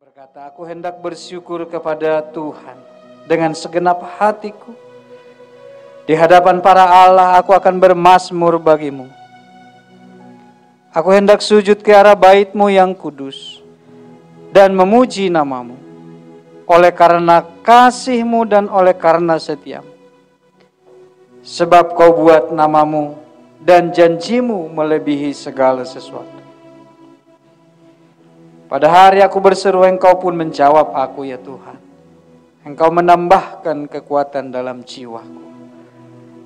Berkata, aku hendak bersyukur kepada Tuhan dengan segenap hatiku. Di hadapan para Allah aku akan bermazmur bagimu. Aku hendak sujud ke arah bait-Mu yang kudus dan memuji nama-Mu oleh karena kasih-Mu dan oleh karena setia-Mu. Sebab Kau buat nama-Mu dan janji-Mu melebihi segala sesuatu. Pada hari aku berseru, Engkau pun menjawab aku, ya Tuhan. Engkau menambahkan kekuatan dalam jiwaku.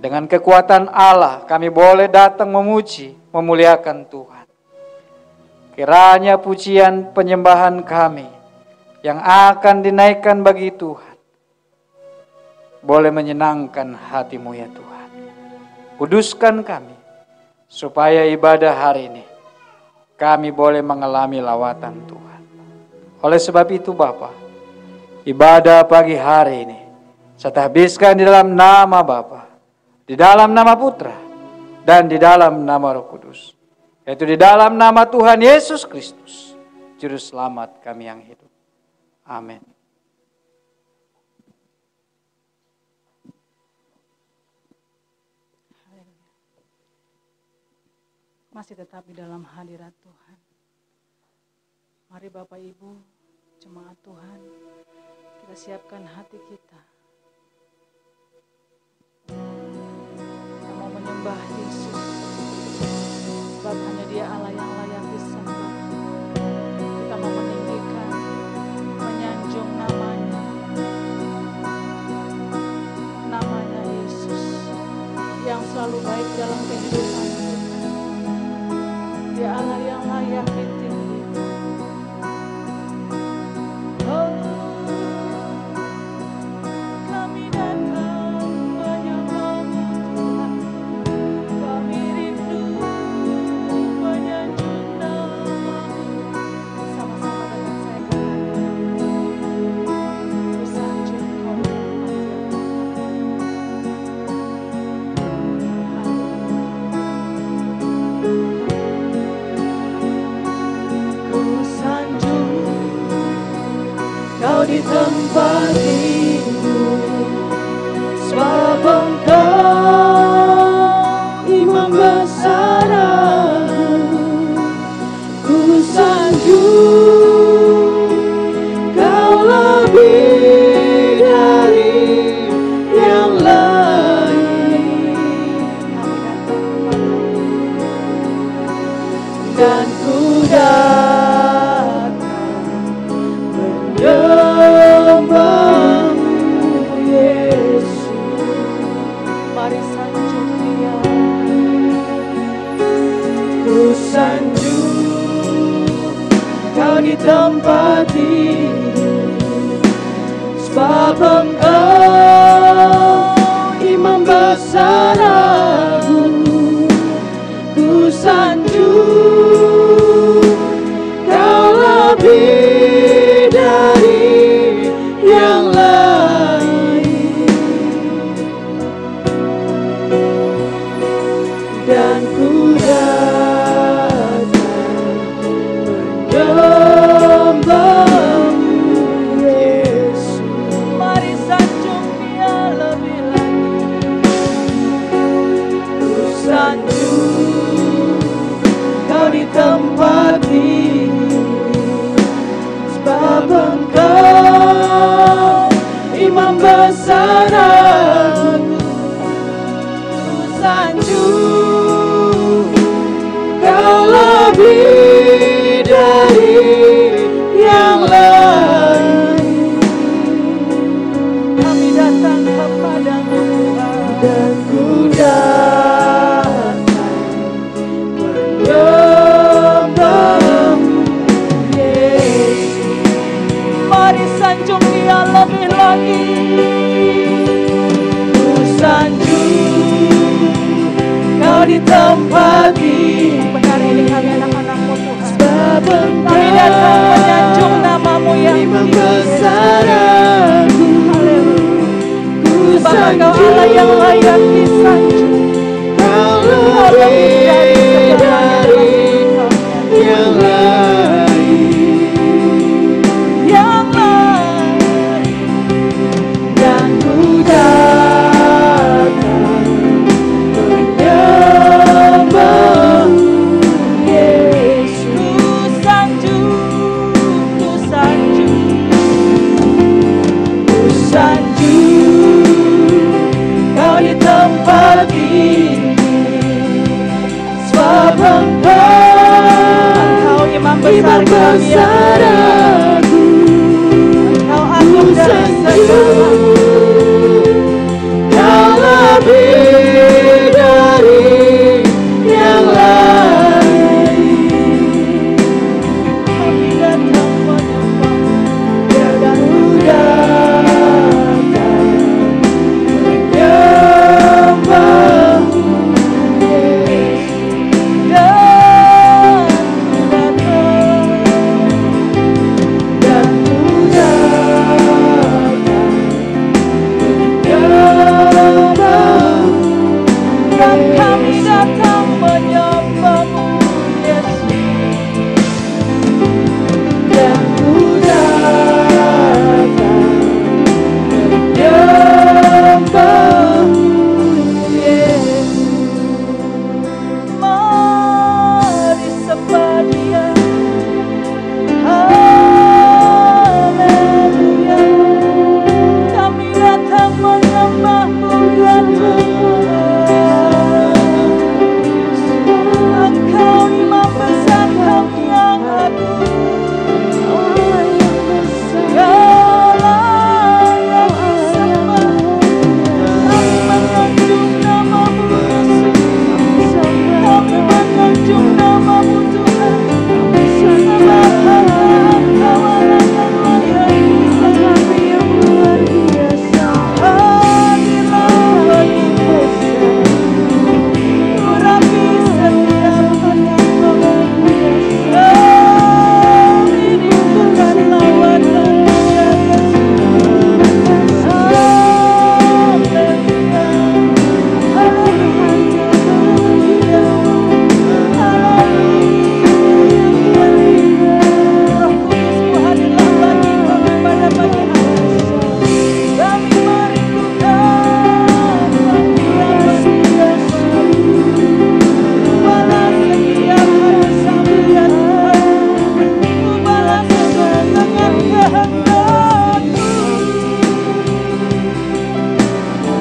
Dengan kekuatan Allah kami boleh datang memuji, memuliakan Tuhan. Kiranya pujian penyembahan kami yang akan dinaikkan bagi Tuhan boleh menyenangkan hati-Mu, ya Tuhan. Kuduskan kami supaya ibadah hari ini kami boleh mengalami lawatan Tuhan. Oleh sebab itu Bapa, ibadah pagi hari ini saya habiskan di dalam nama Bapa, di dalam nama Putra, dan di dalam nama Roh Kudus. Yaitu di dalam nama Tuhan Yesus Kristus, Juru Selamat kami yang hidup. Amin. Masih tetap di dalam hadirat Tuhan. Mari Bapak Ibu, jemaat Tuhan, kita siapkan hati kita. Kita mau menyembah Yesus, sebab hanya Dia Allah yang layak disembah. Kita mau meninggikan, menyanjung namanya. Namanya Yesus, yang selalu baik dalam kehidupan kita. Dia Allah yang layak ditinggikan. Oh, kami datang menyembah-Mu Tuhan. Kami rindu menyanjung nama-Mu. Sama-sama dengan saya katakan, ku sanjung Kau di tempat itu, sebab Engkau Imam besar aku. Ku sanjung Kau lebih dari yang lain, dan ku di tempat ini, sebab Engkau Imam besar aku. Ku sanjung Kau lebih dari yang lain, dan ku tempat ini, sebab Engkau Imam besar aku. Ku sanjung Kau lebih dari yang lain. Kami datang kepadamu Tuhan, dan ku lebih lagi. Ku sanjung Kau di tempat ini. Benar ini kami anak-anak-Mu Tuhan. Sebab kami datang menyanjung nama-Mu yang besar aku. Sebab Engkau Allah yang layak disanjung. Kau lebih dari yang lain. Imam besar aku, Engkau agung dari segala. Kau lebih dari yang lain. Kami datang menyembah, dan datang menyembah-Mu, Yesus. Dan kami datang menyembah-Mu, Yesus. Dan ku datang menyembah-Mu, Yesus. Mari sembah Dia, haleluya. Kami datang menyembah-Mu, ya Tuhan. Engkau Imam besar, kami yang agung. Segala yang disembah, kami menyanjung nama-Mu, Yesus. Kami menyanjung nama-Mu, Tuhan. Sebab Engkau Allah yang luar biasa, kami yang luar biasa. Hadirlah bagi besar, urapi setiap hati biasa. Kami rindukan lawatan-Mu, ya Yesus. Haleluya, haleluya, haleluya. Roh Kudus-Mu hadirlah bagi kami pada pagi hari ini. Kami merindukan kehadiran-Mu, Yesus. Balas setiap hari kami, ya Tuhan. Balas sesuai dengan kehendak-Mu.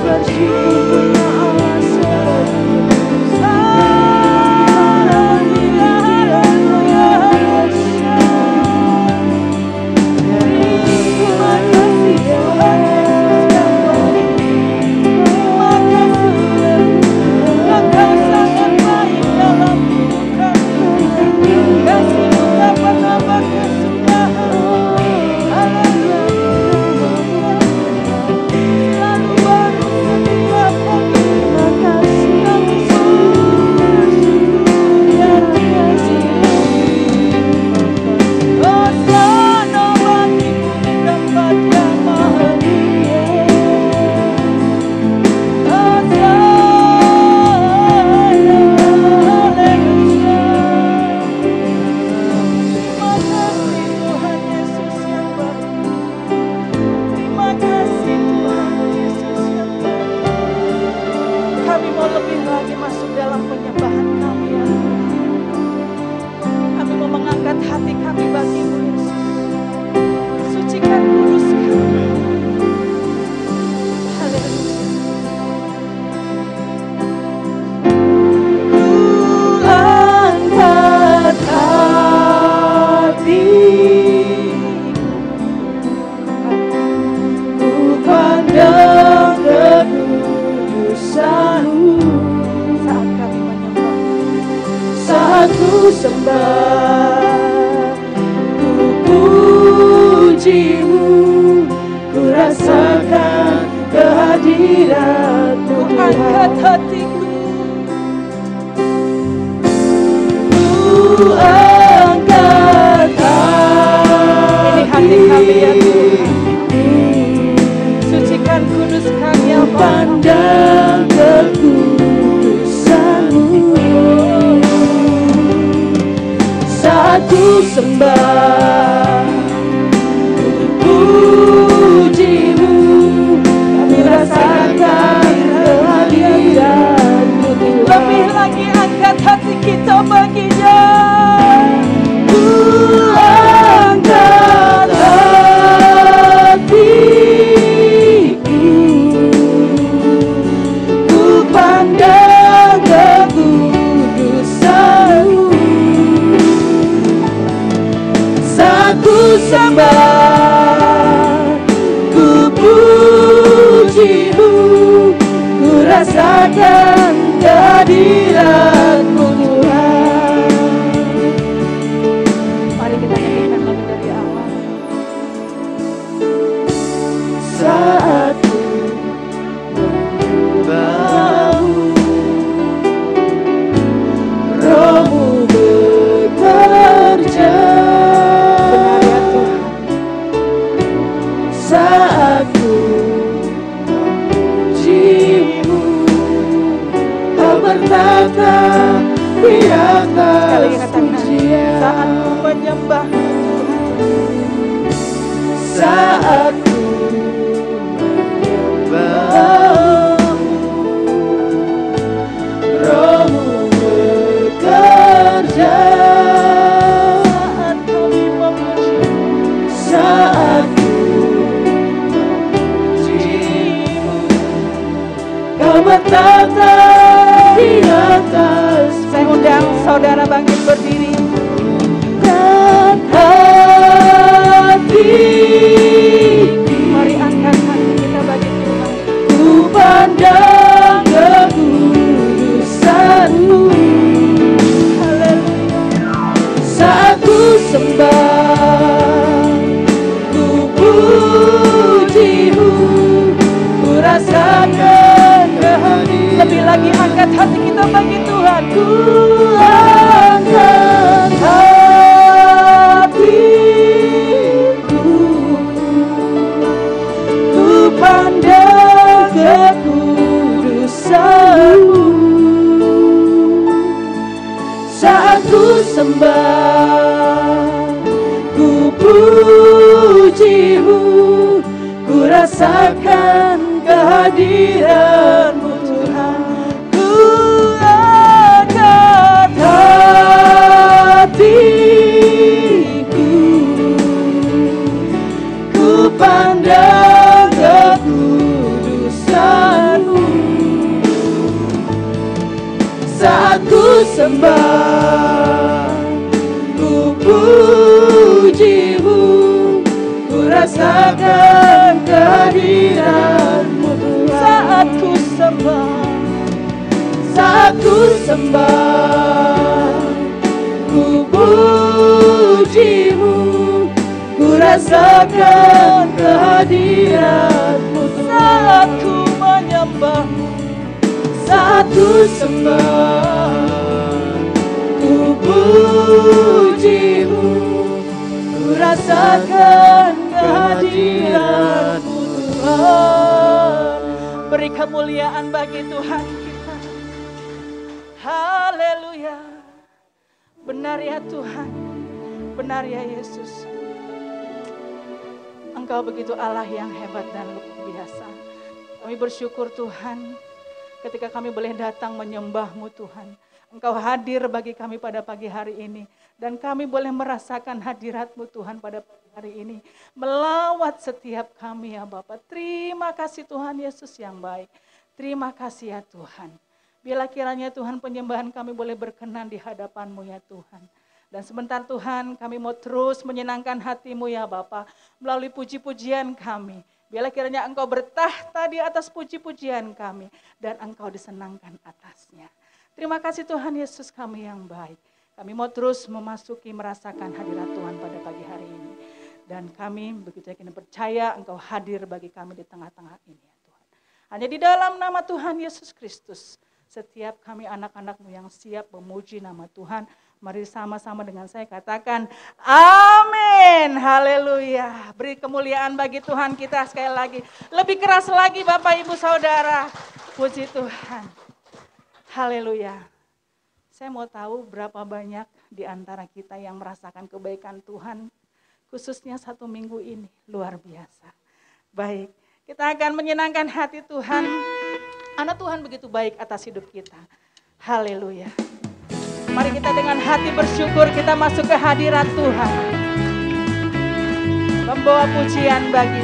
Bersyukur ya Allah Yesus. Haleluya, haleluya, haleluya. Terima kasih Tuhan Yesus yang baik. Terima kasih Engkau sangat baik dalam hidup kami. Kasih-Mu tak pernah berkesudahan. Haleluya, selalu baru setiap pagi. Terima kasih kami bersyukur ya Yesus. Hosana bagi-Mu di tempat yang maha tinggi. Hosana, haleluya. Terima kasih Tuhan Yesus yang baik. Terima kasih Tuhan Yesus yang baik. Kami mau lebih lagi masuk dalam penyembahan kami, ya Tuhan. Kami mau mengangkat hati kami bagi-Mu, Yesus. Sucikan, kuduskan. Haleluya. Ku angkat hati, ku pandang kekudusan-Mu. Saat kami menyembah, saat ku sembah, ku puji-Mu, ku rasakan kehadiran-Mu. Ku angkat hatiku, ku angkat hati. Ini hati kami, ya Tuhan. Sucikan, kuduskan, ya Bapa. Pandang kekudusan-Mu. Saat ku sembah, ku puji-Mu, kami rasakan kehadiran-Mu, Tuhan. Lebih lagi angkat hati kita bagi-Nya. Ku angkat hatiku, ku pandang kekudusan-Mu. sembah, ku puji-Mu, ku rasakan kehadiran-Mu Tuhan. Mari kita nyanyikan lagu dari awal. Saat ku menyembah-Mu, Roh-Mu bekerja. Benar ya Tuhan. Saat ku memuji-Mu, Kau bertata di atas pujian. Saat ku menyembah, saat ku menyembah, Roh-Mu bekerja. Saat kami memuji, saat ku memuji-Mu, Kau bertata di atas. Saya undang saudara bangkit berdiri dan hati. Mari angkat hati kita bagi Tuhan. Ku pandang kekudusan-Mu. Haleluya. Saat ku sembah, ku puji-Mu, ku rasakan kehadiran. Lebih lagi angkat hati kita bagi Tuhan. Ku angkat hatiku, ku pandang kekudusan-Mu. Saat ku sembah, ku puji-Mu, ku rasakan kehadiran-Mu Tuhan. Ku angkat hatiku, ku pandang kekudusan-Mu. Saat ku sembah, ku puji-Mu, ku rasakan kehadiran-Mu Tuhan. Saat ku sembah, saat ku sembah, ku puji-Mu, ku rasakan kehadiran-Mu Tuhan. Saat ku menyembah-Mu, saat ku sembah, ku puji-Mu, ku rasakan kehadiran-Mu Tuhan. Beri kemuliaan bagi Tuhan kita. Haleluya. Benar ya Tuhan, benar ya Yesus. Engkau begitu Allah yang hebat dan luar biasa. Kami bersyukur Tuhan, ketika kami boleh datang menyembah-Mu Tuhan. Engkau hadir bagi kami pada pagi hari ini. Dan kami boleh merasakan hadirat-Mu Tuhan pada pagi hari ini. Melawat setiap kami ya Bapa. Terima kasih Tuhan Yesus yang baik. Terima kasih ya Tuhan. Bila kiranya Tuhan penyembahan kami boleh berkenan di hadapan-Mu ya Tuhan. Dan sebentar Tuhan kami mau terus menyenangkan hati-Mu ya Bapa. Melalui puji-pujian kami. Bila kiranya Engkau bertahta di atas puji-pujian kami. Dan Engkau disenangkan atasnya. Terima kasih Tuhan Yesus kami yang baik. Kami mau terus memasuki merasakan hadirat Tuhan pada pagi hari ini. Dan kami begitu yakin percaya Engkau hadir bagi kami di tengah-tengah ini ya Tuhan. Hanya di dalam nama Tuhan Yesus Kristus. Setiap kami anak-anak-Mu yang siap memuji nama Tuhan. Mari sama-sama dengan saya katakan amin. Haleluya. Beri kemuliaan bagi Tuhan kita sekali lagi. Lebih keras lagi Bapak Ibu Saudara. Puji Tuhan. Haleluya. Saya mau tahu berapa banyak di antara kita yang merasakan kebaikan Tuhan. Khususnya 1 minggu ini. Luar biasa. Baik. Kita akan menyenangkan hati Tuhan. Karena Tuhan begitu baik atas hidup kita. Haleluya. Mari kita dengan hati bersyukur kita masuk ke hadirat Tuhan. Membawa pujian bagi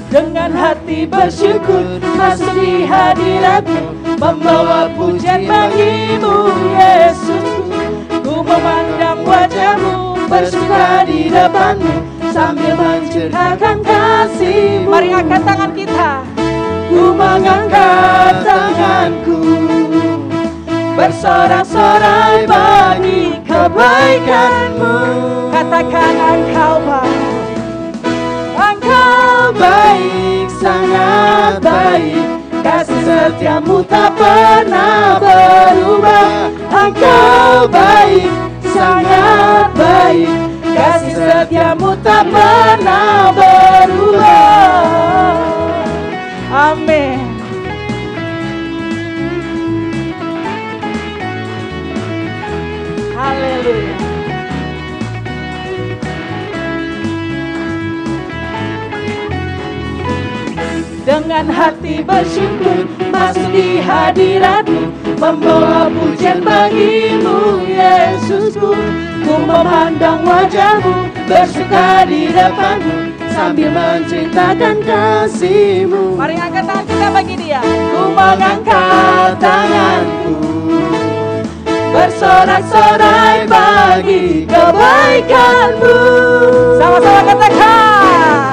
Dia. dengan hati bersyukur masuk di hadirat-Mu, membawa pujian bagi-Mu Yesusku. Ku memandang wajah-Mu, bersuka di depan-Mu, sambil menceritakan kasih-Mu. Mari angkat tangan kita. Ku mengangkat tanganku, bersorak-sorai bagi kebaikan-Mu. Katakan Engkau baik, Engkau baik, sangat baik. Kasih setia-Mu tak pernah berubah. Engkau baik, sangat baik. Kasih setia-Mu tak pernah berubah. Amin. Haleluya. Dengan hati bersyukur masuk di hadirat-Mu, membawa pujian bagi-Mu Yesusku. Ku memandang wajah-Mu, bersuka di depan-Mu, sambil menceritakan kasih-Mu. Mari angkat tangan kita bagi Dia. Ku mengangkat tanganku, bersorak-sorai bagi kebaikan-Mu. Sama-sama katakan,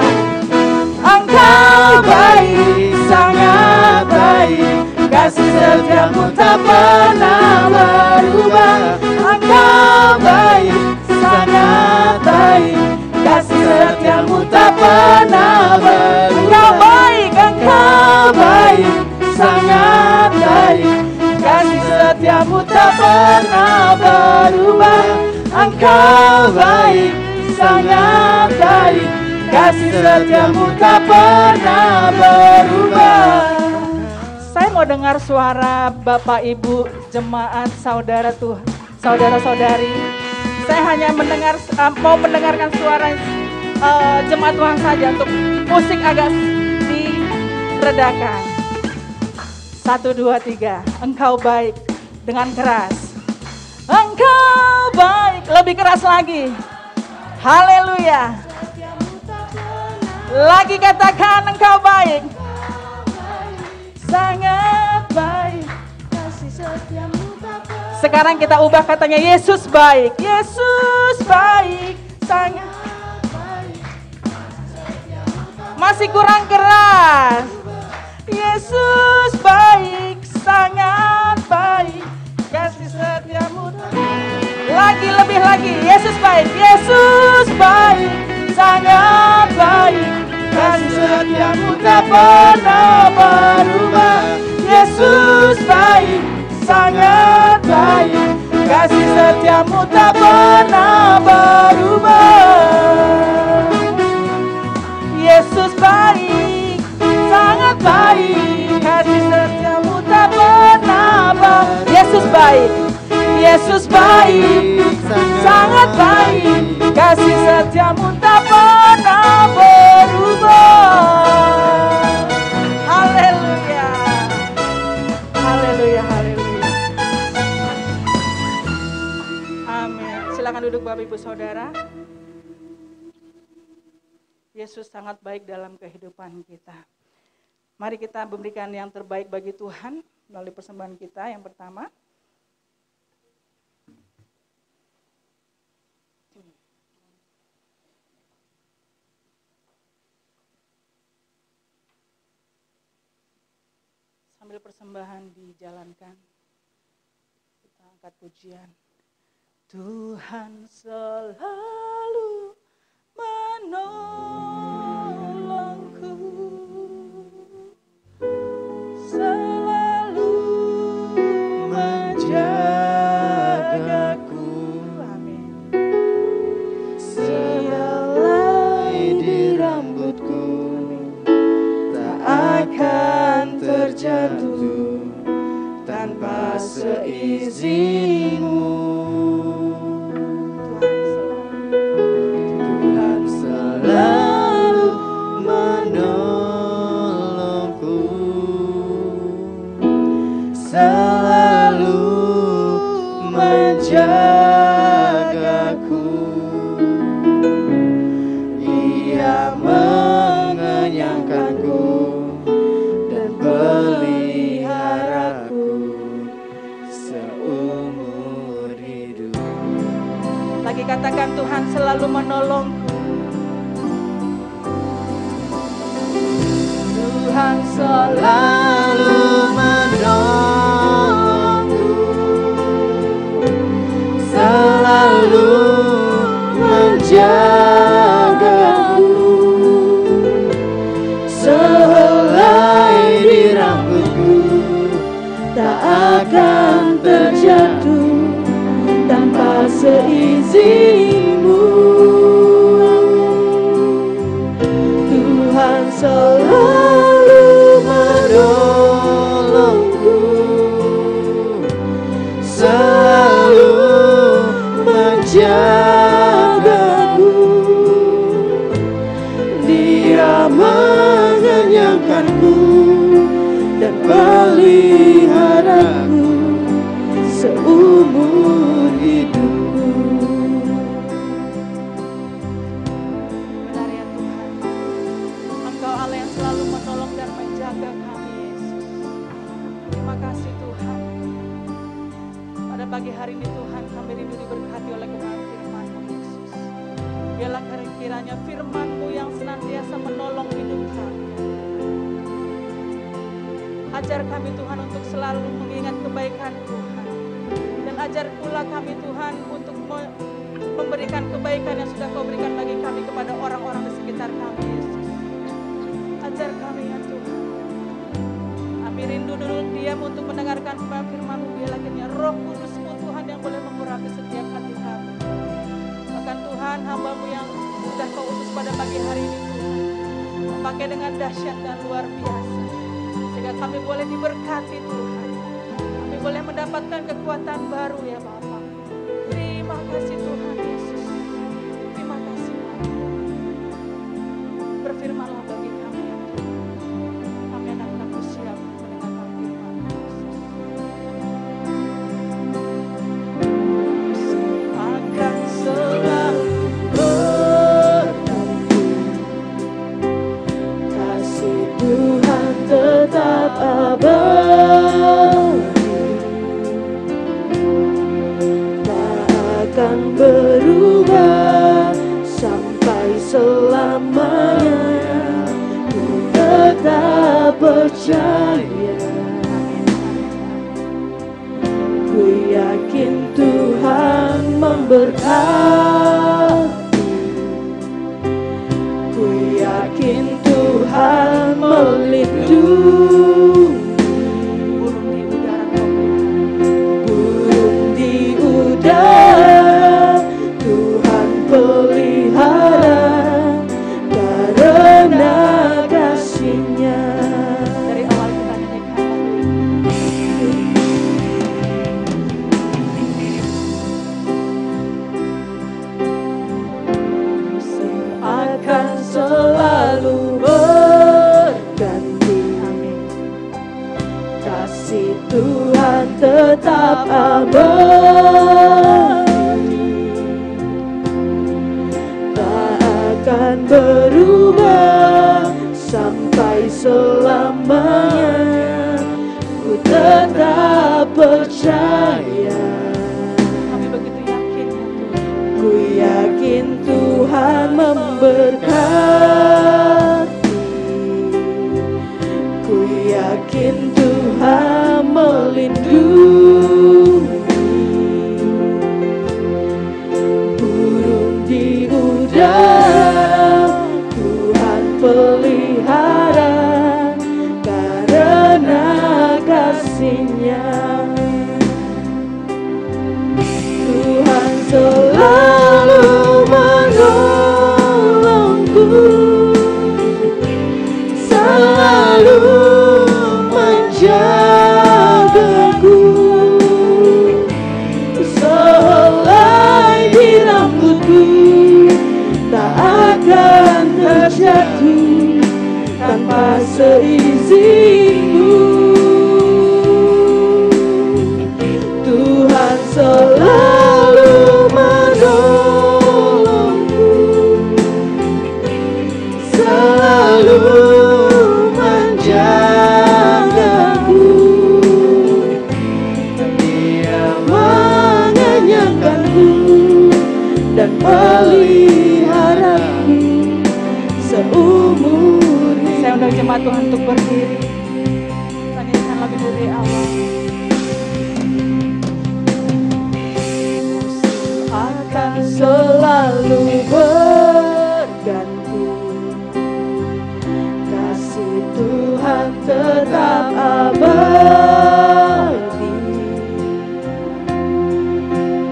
Engkau baik, sangat baik. Kasih setia-Mu tak pernah berubah. Engkau baik, sangat baik. Kasih setia-Mu tak pernah berubah. Engkau baik, Engkau baik, sangat baik. Kasih setia-Mu tak pernah berubah. Engkau baik, sangat baik. Kasih setia-Mu tak pernah berubah. Saya mau dengar suara Bapak Ibu jemaat saudara Tuhan, saudara-saudari. Saya hanya mau mendengarkan suara jemaat Tuhan saja, untuk musik agak diredakan. 1, 2, 3. Engkau baik, dengan keras. Engkau baik, lebih keras lagi. Haleluya. Lagi katakan, Engkau baik, sangat baik. Kasih setia-Mu tak pernah. Sekarang kita ubah katanya, Yesus baik, Yesus baik, sangat baik. Masih kurang keras. Yesus baik, sangat baik. Kasih setia-Mu tak pernah. Lagi, lebih lagi. Yesus baik, Yesus baik, sangat baik. Kasih setia-Mu tak pernah berubah. Yesus baik, sangat baik. Kasih setia-Mu tak pernah berubah. Yesus baik, sangat baik. Kasih setia-Mu tak pernah berubah. Yesus baik, Yesus baik, sangat baik. Kasih setia-Mu tak pernah berubah. Haleluya, haleluya, haleluya. Amin. Silakan duduk Bapak Ibu Saudara. Yesus sangat baik dalam kehidupan kita. Mari kita memberikan yang terbaik bagi Tuhan melalui persembahan kita. Yang pertama, sambil persembahan dijalankan, kita angkat pujian. Tuhan selalu menolongku, selalu menjagaku. Amin. Sehelai di rambutku tak akan terjatuh tanpa seizinmu. Tuhan selalu menolongku, selalu menjagaku. Ia mengenyangkanku Katakan, Tuhan selalu menolongku. Tuhan selalu menolongku, selalu menjagaku, sehelai di rambutku tak akan terjatuh tanpa seizinmu. Tuhan selalu menolongku, selalu menjagaku. Dia mengenyangkanku dan peliharaku seumur hidupku. Benar ya Tuhan, Engkau Allah yang selalu menolong dan menjaga kami, Yesus. Terima kasih Tuhan. Pada pagi hari ini Tuhan, kami rindu diberkati oleh kebenaran firman-Mu, Yesus. Biarlah kiranya firman-Mu yang senantiasa menolong hidup kami. Ajar kami Tuhan untuk selalu mengingat kebaikan Tuhan. Dan ajar pula kami Tuhan untuk memberikan kebaikan yang sudah Kau berikan bagi kami kepada orang-orang di sekitar kami, Yesus. Ajar kami ya Tuhan. Kami rindu dulu diam untuk mendengarkan firman-Mu. Biarlah kiranya Roh Kudus-Mu Tuhan yang boleh mengurapi setiap hati kami. Bahkan Tuhan, hamba-Mu yang sudah Kau utus pada pagi hari ini Tuhan, memakai dengan dahsyat dan luar biasa, sehingga kami boleh diberkati Tuhan. Kami boleh mendapatkan kekuatan baru ya Bapa. Terima kasih Tuhan Yesus. Terima kasih Bapa. Berfirmanlah bagi kami ya Tuhan. Kami anak-anakmu siap mendengarkan firman Yesus. Akan selalu berganti, kasih Tuhan tetap abadi, tak akan berubah sampai selamanya. Ku tetap percaya, ku yakin Tuhan memberkati, ku yakin Tuhan melindungi. Burung di udara Tuhan pelihara karena kasih-Nya. Dari awal kita nyanyikan akan selalu berganti. Amin. Kasih Tuhan tetap abadi, tak akan berubah sampai selamanya. Ku tetap percaya, kami begitu yakin ya Tuhan. Ku yakin Tuhan memberkati, ku yakin Tuhan melindungi. Burung di udara Tuhan pelihara karena kasih-Nya. Tuhan selalu menolongku, selalu menjagaku, sehelai di rambutku tak akan terjatuh tanpa seizinmu. Tuhan selalu menolongku, selalu menjagaku. Dia mengenyangkanku dan undang jemaat Tuhan untuk berdiri. Nyanyikan lagu dari awal. Akan selalu berganti, kasih Tuhan tetap abadi,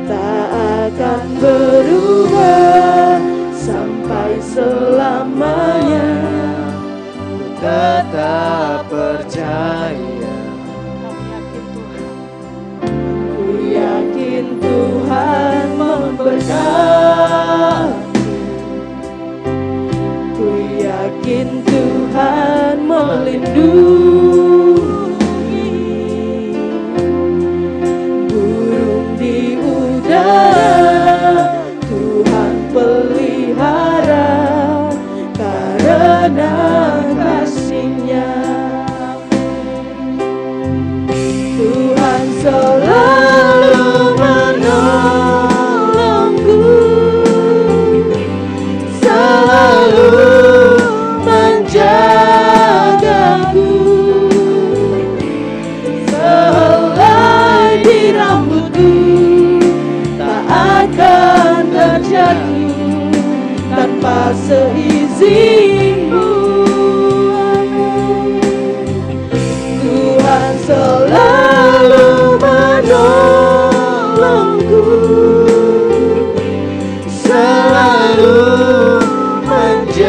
tak akan berubah sampai selamanya. Ku tetap percaya, ku yakin Tuhan memberkati, ku yakin Tuhan melindungi, burung di udara Tuhan pelihara karena kasih-Nya. Tuhan selalu menolongku, selalu menjagaku, sehelai di rambutku tak akan terjatuh tanpa seizinku. Tuhan selalu menolongku, selalu menjagaku,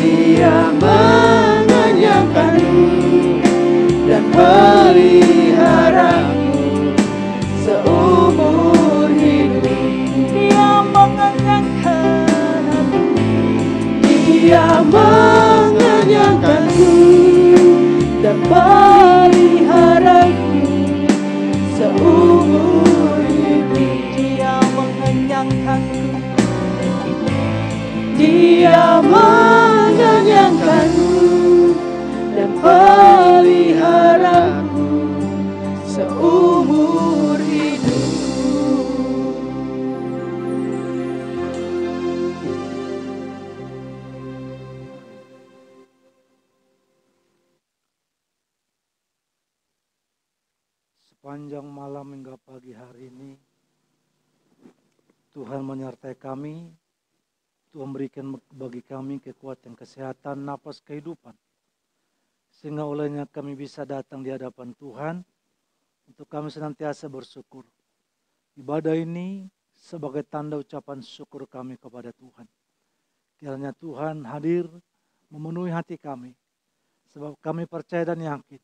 Dia mengenyangkanku dan peliharaku seumur hidup. Dia mengenyangkanku, Dia mengenyangkanku dan peliharaku seumur hidup. Dia mengenyangkanku, Dia mengenyangkanku dan peliharaku seumur hidup. Sepanjang malam hingga pagi hari ini, Tuhan menyertai kami. Tuhan berikan bagi kami kekuatan, kesehatan, napas kehidupan, sehingga olehnya kami bisa datang di hadapan Tuhan untuk kami senantiasa bersyukur. Ibadah ini sebagai tanda ucapan syukur kami kepada Tuhan. Kiranya Tuhan hadir memenuhi hati kami, sebab kami percaya dan yakin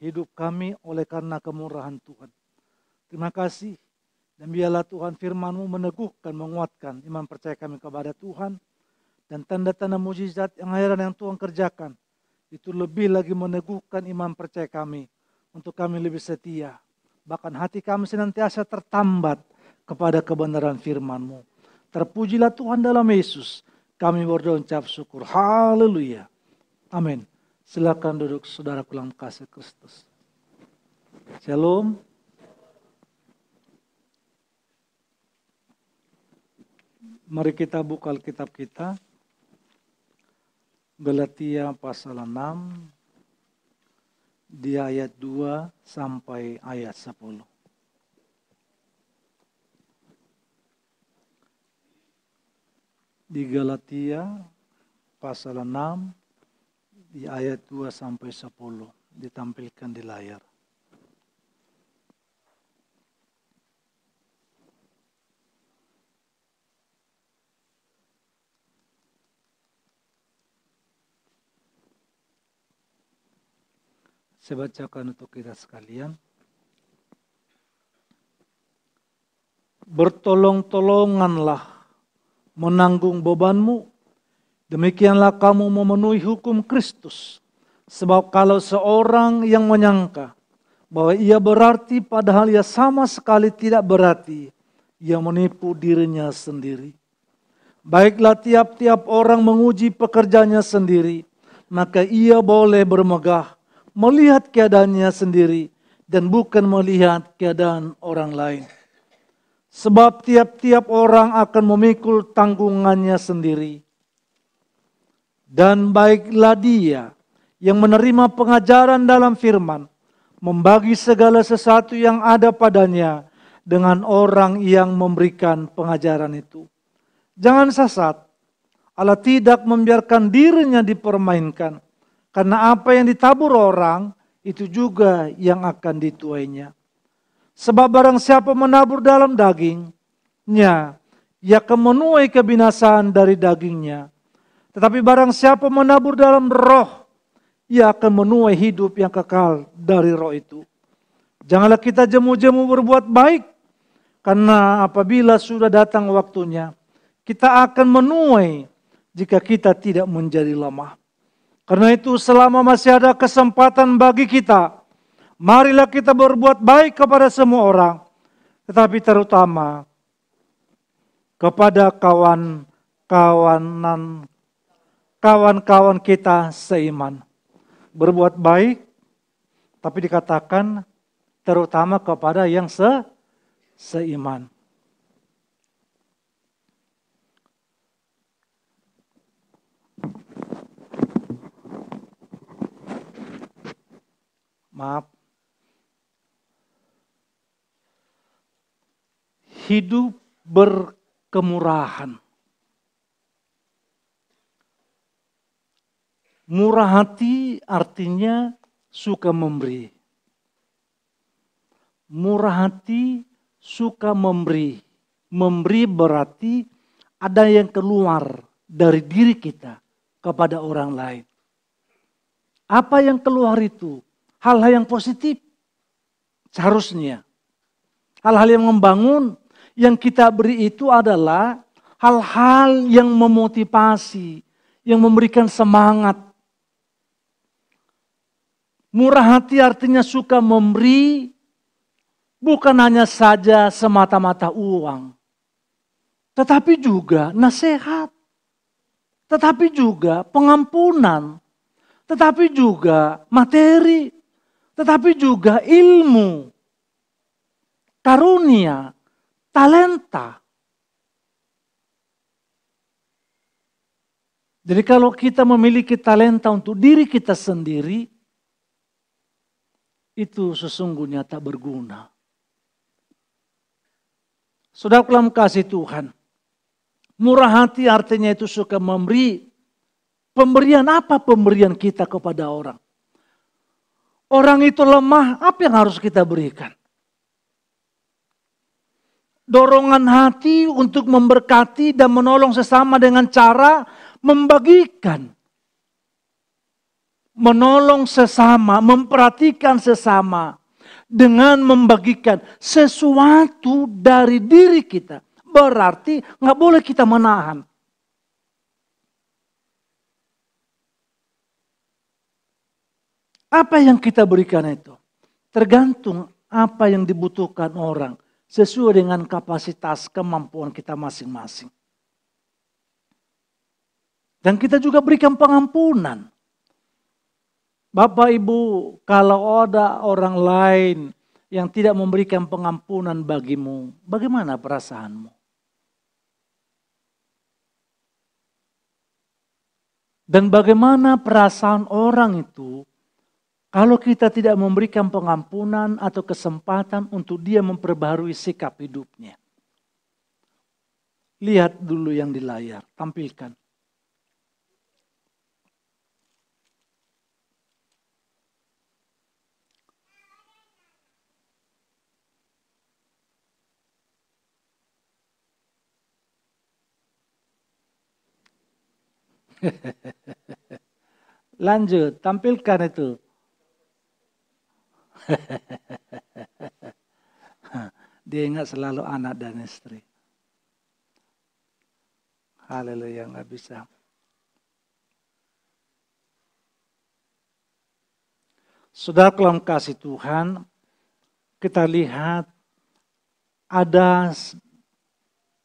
hidup kami oleh karena kemurahan Tuhan. Terima kasih, dan biarlah Tuhan firman-Mu meneguhkan, menguatkan iman percaya kami kepada Tuhan, dan tanda-tanda mujizat yang heran yang Tuhan kerjakan itu lebih lagi meneguhkan iman percaya kami untuk kami lebih setia. Bahkan hati kami senantiasa tertambat kepada kebenaran firman-Mu. Terpujilah Tuhan dalam Yesus. Kami berdoa ucap syukur. Haleluya. Amin. Silakan duduk saudara dalam kasih Kristus. Shalom. Mari kita buka Alkitab kita. Galatia pasal 6 di ayat 2 sampai ayat 10. Di Galatia pasal 6 di ayat 2 sampai 10 ditampilkan di layar. Saya bacakan untuk kita sekalian. Bertolong-tolonganlah menanggung bebanmu, demikianlah kamu memenuhi hukum Kristus. Sebab kalau seorang yang menyangka bahwa ia berarti padahal ia sama sekali tidak berarti, ia menipu dirinya sendiri. Baiklah tiap-tiap orang menguji pekerjaannya sendiri, maka ia boleh bermegah, melihat keadaannya sendiri dan bukan melihat keadaan orang lain. Sebab tiap-tiap orang akan memikul tanggungannya sendiri. Dan baiklah dia yang menerima pengajaran dalam firman, membagi segala sesuatu yang ada padanya dengan orang yang memberikan pengajaran itu. Jangan sesat, Allah tidak membiarkan dirinya dipermainkan, karena apa yang ditabur orang, itu juga yang akan dituainya. Sebab barang siapa menabur dalam dagingnya, ia akan menuai kebinasaan dari dagingnya. Tetapi barang siapa menabur dalam roh, ia akan menuai hidup yang kekal dari roh itu. Janganlah kita jemu-jemu berbuat baik, karena apabila sudah datang waktunya, kita akan menuai jika kita tidak menjadi lemah. Karena itu selama masih ada kesempatan bagi kita, marilah kita berbuat baik kepada semua orang, tetapi terutama kepada kawan-kawan kita seiman. Berbuat baik, tapi dikatakan terutama kepada yang seiman. Maaf. Hidup berkemurahan. Murah hati artinya suka memberi. Murah hati suka memberi. Memberi berarti ada yang keluar dari diri kita kepada orang lain. Apa yang keluar itu? Hal-hal yang positif. Seharusnya. Hal-hal yang membangun. Yang kita beri itu adalah hal-hal yang memotivasi. Yang memberikan semangat. Murah hati artinya suka memberi. Bukan hanya saja semata-mata uang. Tetapi juga nasihat. Tetapi juga pengampunan. Tetapi juga materi. Tetapi juga ilmu. Karunia. Talenta. Jadi kalau kita memiliki talenta untuk diri kita sendiri, itu sesungguhnya tak berguna. Saudara dalam kasih Tuhan, murah hati artinya itu suka memberi. Pemberian apa pemberian kita kepada orang? Orang itu lemah, apa yang harus kita berikan? Dorongan hati untuk memberkati dan menolong sesama dengan cara membagikan. Menolong sesama, memperhatikan sesama. Dengan membagikan sesuatu dari diri kita. Berarti nggak boleh kita menahan. Apa yang kita berikan itu? Tergantung apa yang dibutuhkan orang. Sesuai dengan kapasitas kemampuan kita masing-masing. Dan kita juga berikan pengampunan. Bapak Ibu, kalau ada orang lain yang tidak memberikan pengampunan bagimu, bagaimana perasaanmu? Dan bagaimana perasaan orang itu kalau kita tidak memberikan pengampunan atau kesempatan untuk dia memperbaharui sikap hidupnya? Lihat dulu yang di layar, tampilkan. Lanjut, tampilkan itu. Dia ingat selalu anak dan istri. Haleluya, nggak bisa. Saudara dalam kasih Tuhan, kita lihat ada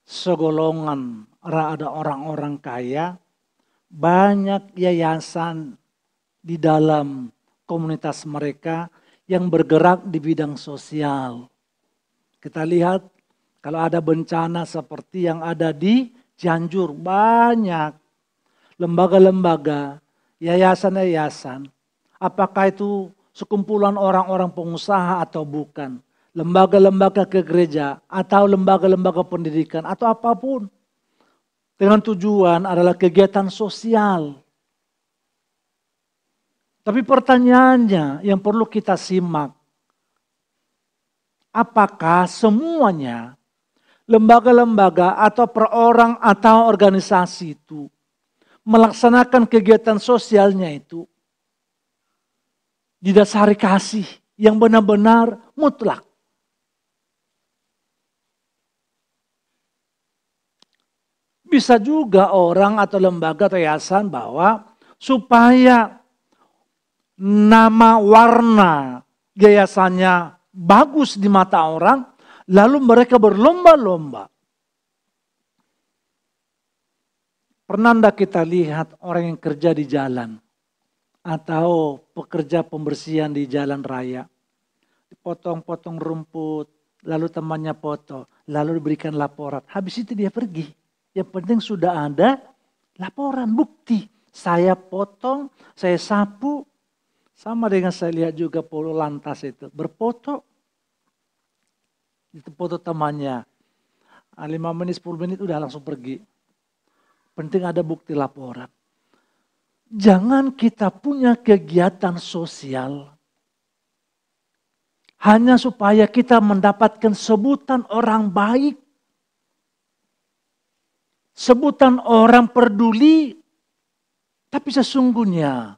segolongan, ada orang-orang kaya, banyak yayasan di dalam komunitas mereka yang bergerak di bidang sosial. Kita lihat Kalau ada bencana seperti yang ada di Cianjur, banyak lembaga-lembaga, yayasan-yayasan. Apakah itu sekumpulan orang-orang pengusaha atau bukan? Lembaga-lembaga ke gereja atau lembaga-lembaga pendidikan atau apapun. Dengan tujuan adalah kegiatan sosial. Tapi pertanyaannya yang perlu kita simak. Apakah semuanya lembaga-lembaga atau perorang atau organisasi itu melaksanakan kegiatan sosialnya itu didasari kasih yang benar-benar mutlak? Bisa juga orang atau lembaga atau yayasan bahwa supaya nama warna yayasannya bagus di mata orang, lalu mereka berlomba-lomba. Pernah enggak kita lihat orang yang kerja di jalan atau pekerja pembersihan di jalan raya, dipotong-potong rumput, lalu temannya foto, lalu diberikan laporan, habis itu dia pergi. Yang penting sudah ada laporan, bukti. Saya potong, saya sapu. Sama dengan saya lihat juga Polo Lantas itu. Berfoto. Itu foto temannya. 5 menit, 10 menit udah langsung pergi. Penting ada bukti laporan. Jangan kita punya kegiatan sosial hanya supaya kita mendapatkan sebutan orang baik. Sebutan orang peduli. Tapi sesungguhnya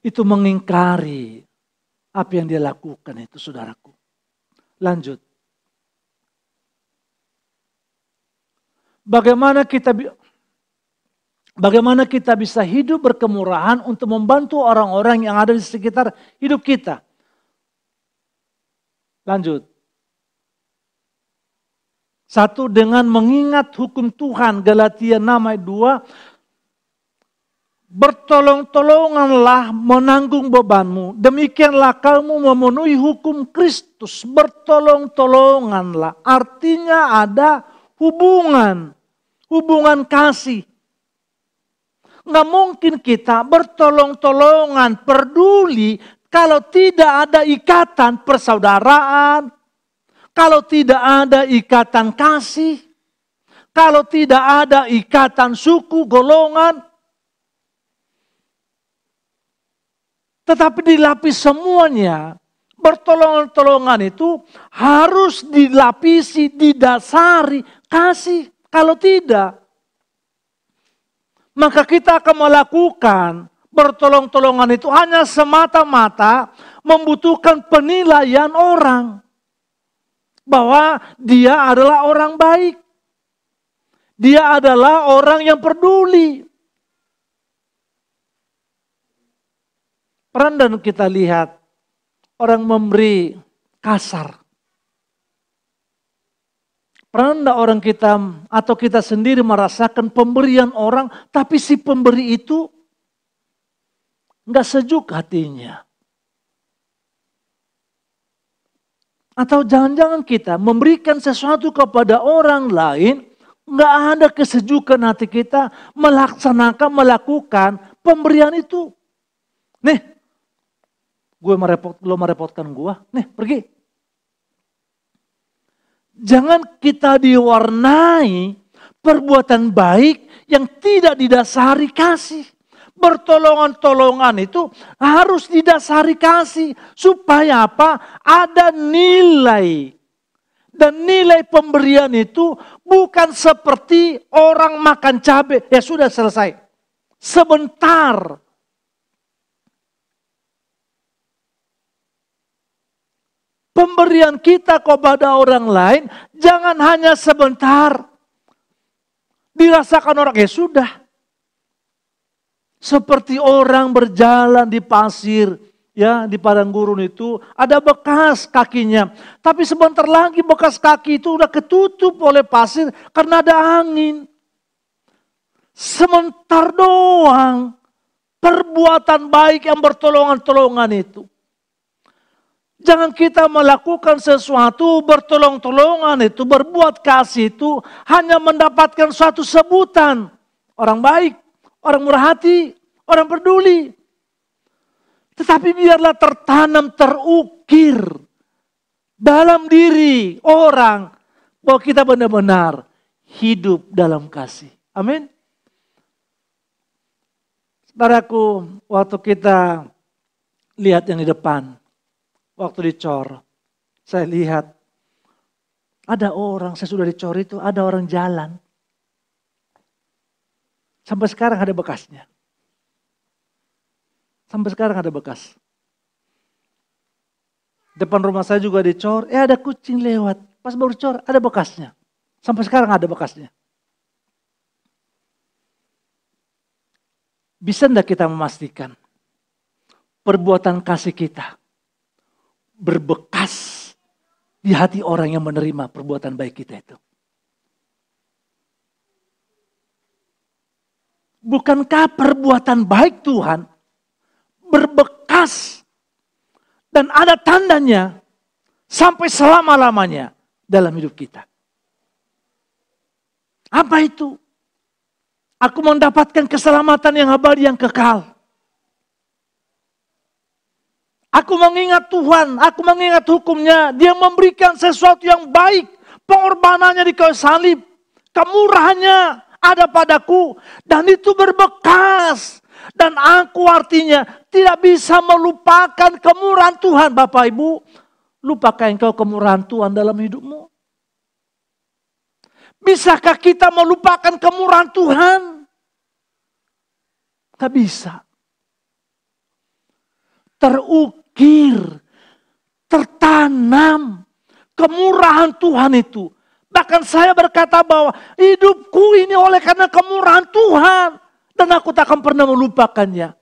itu mengingkari apa yang dia lakukan itu, saudaraku. Lanjut. Bagaimana kita bisa hidup berkemurahan untuk membantu orang-orang yang ada di sekitar hidup kita? Lanjut. 1, dengan mengingat hukum Tuhan, Galatia 6 ayat 2. Bertolong-tolonganlah menanggung bebanmu. Demikianlah kamu memenuhi hukum Kristus. Bertolong-tolonganlah. Artinya ada hubungan. Hubungan kasih. Nggak mungkin kita bertolong-tolongan, peduli, kalau tidak ada ikatan persaudaraan. Kalau tidak ada ikatan kasih. Kalau tidak ada ikatan suku, golongan. Tetapi dilapis semuanya. Pertolongan-tolongan itu harus dilapisi, didasari kasih. Kalau tidak, maka kita akan melakukan pertolong-tolongan itu hanya semata-mata membutuhkan penilaian orang. Bahwa dia adalah orang baik. Dia adalah orang yang peduli. Pernah dan kita lihat orang memberi kasar. Pernah orang kita atau kita sendiri merasakan pemberian orang, tapi si pemberi itu enggak sejuk hatinya. Atau jangan-jangan kita memberikan sesuatu kepada orang lain, enggak ada kesejukan hati kita melakukan pemberian itu. Nih, lo merepotkan gue, nih pergi. Jangan kita diwarnai perbuatan baik yang tidak didasari kasih. Bertolongan-tolongan itu harus didasari kasih. Supaya apa? Ada nilai. Dan nilai pemberian itu bukan seperti orang makan cabai. Ya sudah selesai. Sebentar. Pemberian kita kepada orang lain jangan hanya sebentar. Dirasakan orang, ya sudah. Seperti orang berjalan di pasir, ya di padang gurun itu ada bekas kakinya. Tapi sebentar lagi bekas kaki itu udah ketutup oleh pasir karena ada angin. Sebentar doang perbuatan baik yang bertolongan-tolongan itu. Jangan kita melakukan sesuatu, bertolong-tolongan itu, berbuat kasih itu hanya mendapatkan suatu sebutan. Orang baik, orang murah hati, orang peduli. Tetapi biarlah tertanam, terukir dalam diri orang bahwa kita benar-benar hidup dalam kasih. Amin. Saudaraku, waktu kita lihat yang di depan, waktu dicor, saya lihat ada orang, saya sudah dicor itu, ada orang jalan. Sampai sekarang ada bekasnya. Sampai sekarang ada bekas. Depan rumah saya juga dicor, ada kucing lewat. Pas baru dicor, ada bekasnya. Sampai sekarang ada bekasnya. Bisa enggak kita memastikan perbuatan kasih kita berbekas di hati orang yang menerima perbuatan baik kita itu? Bukankah perbuatan baik Tuhan berbekas dan ada tandanya sampai selama-lamanya dalam hidup kita? Apa itu? Aku mendapatkan keselamatan yang abadi, yang kekal. Aku mengingat Tuhan, aku mengingat hukumnya. Dia memberikan sesuatu yang baik. Pengorbanannya di kayu salib. Kemurahannya ada padaku. Dan itu berbekas. Dan aku artinya tidak bisa melupakan kemurahan Tuhan. Bapak Ibu, lupakan engkau kemurahan Tuhan dalam hidupmu? Bisakah kita melupakan kemurahan Tuhan? Tak bisa. Terukir, tertanam kemurahan Tuhan itu. Bahkan saya berkata bahwa hidupku ini oleh karena kemurahan Tuhan. Dan aku tak akan pernah melupakannya.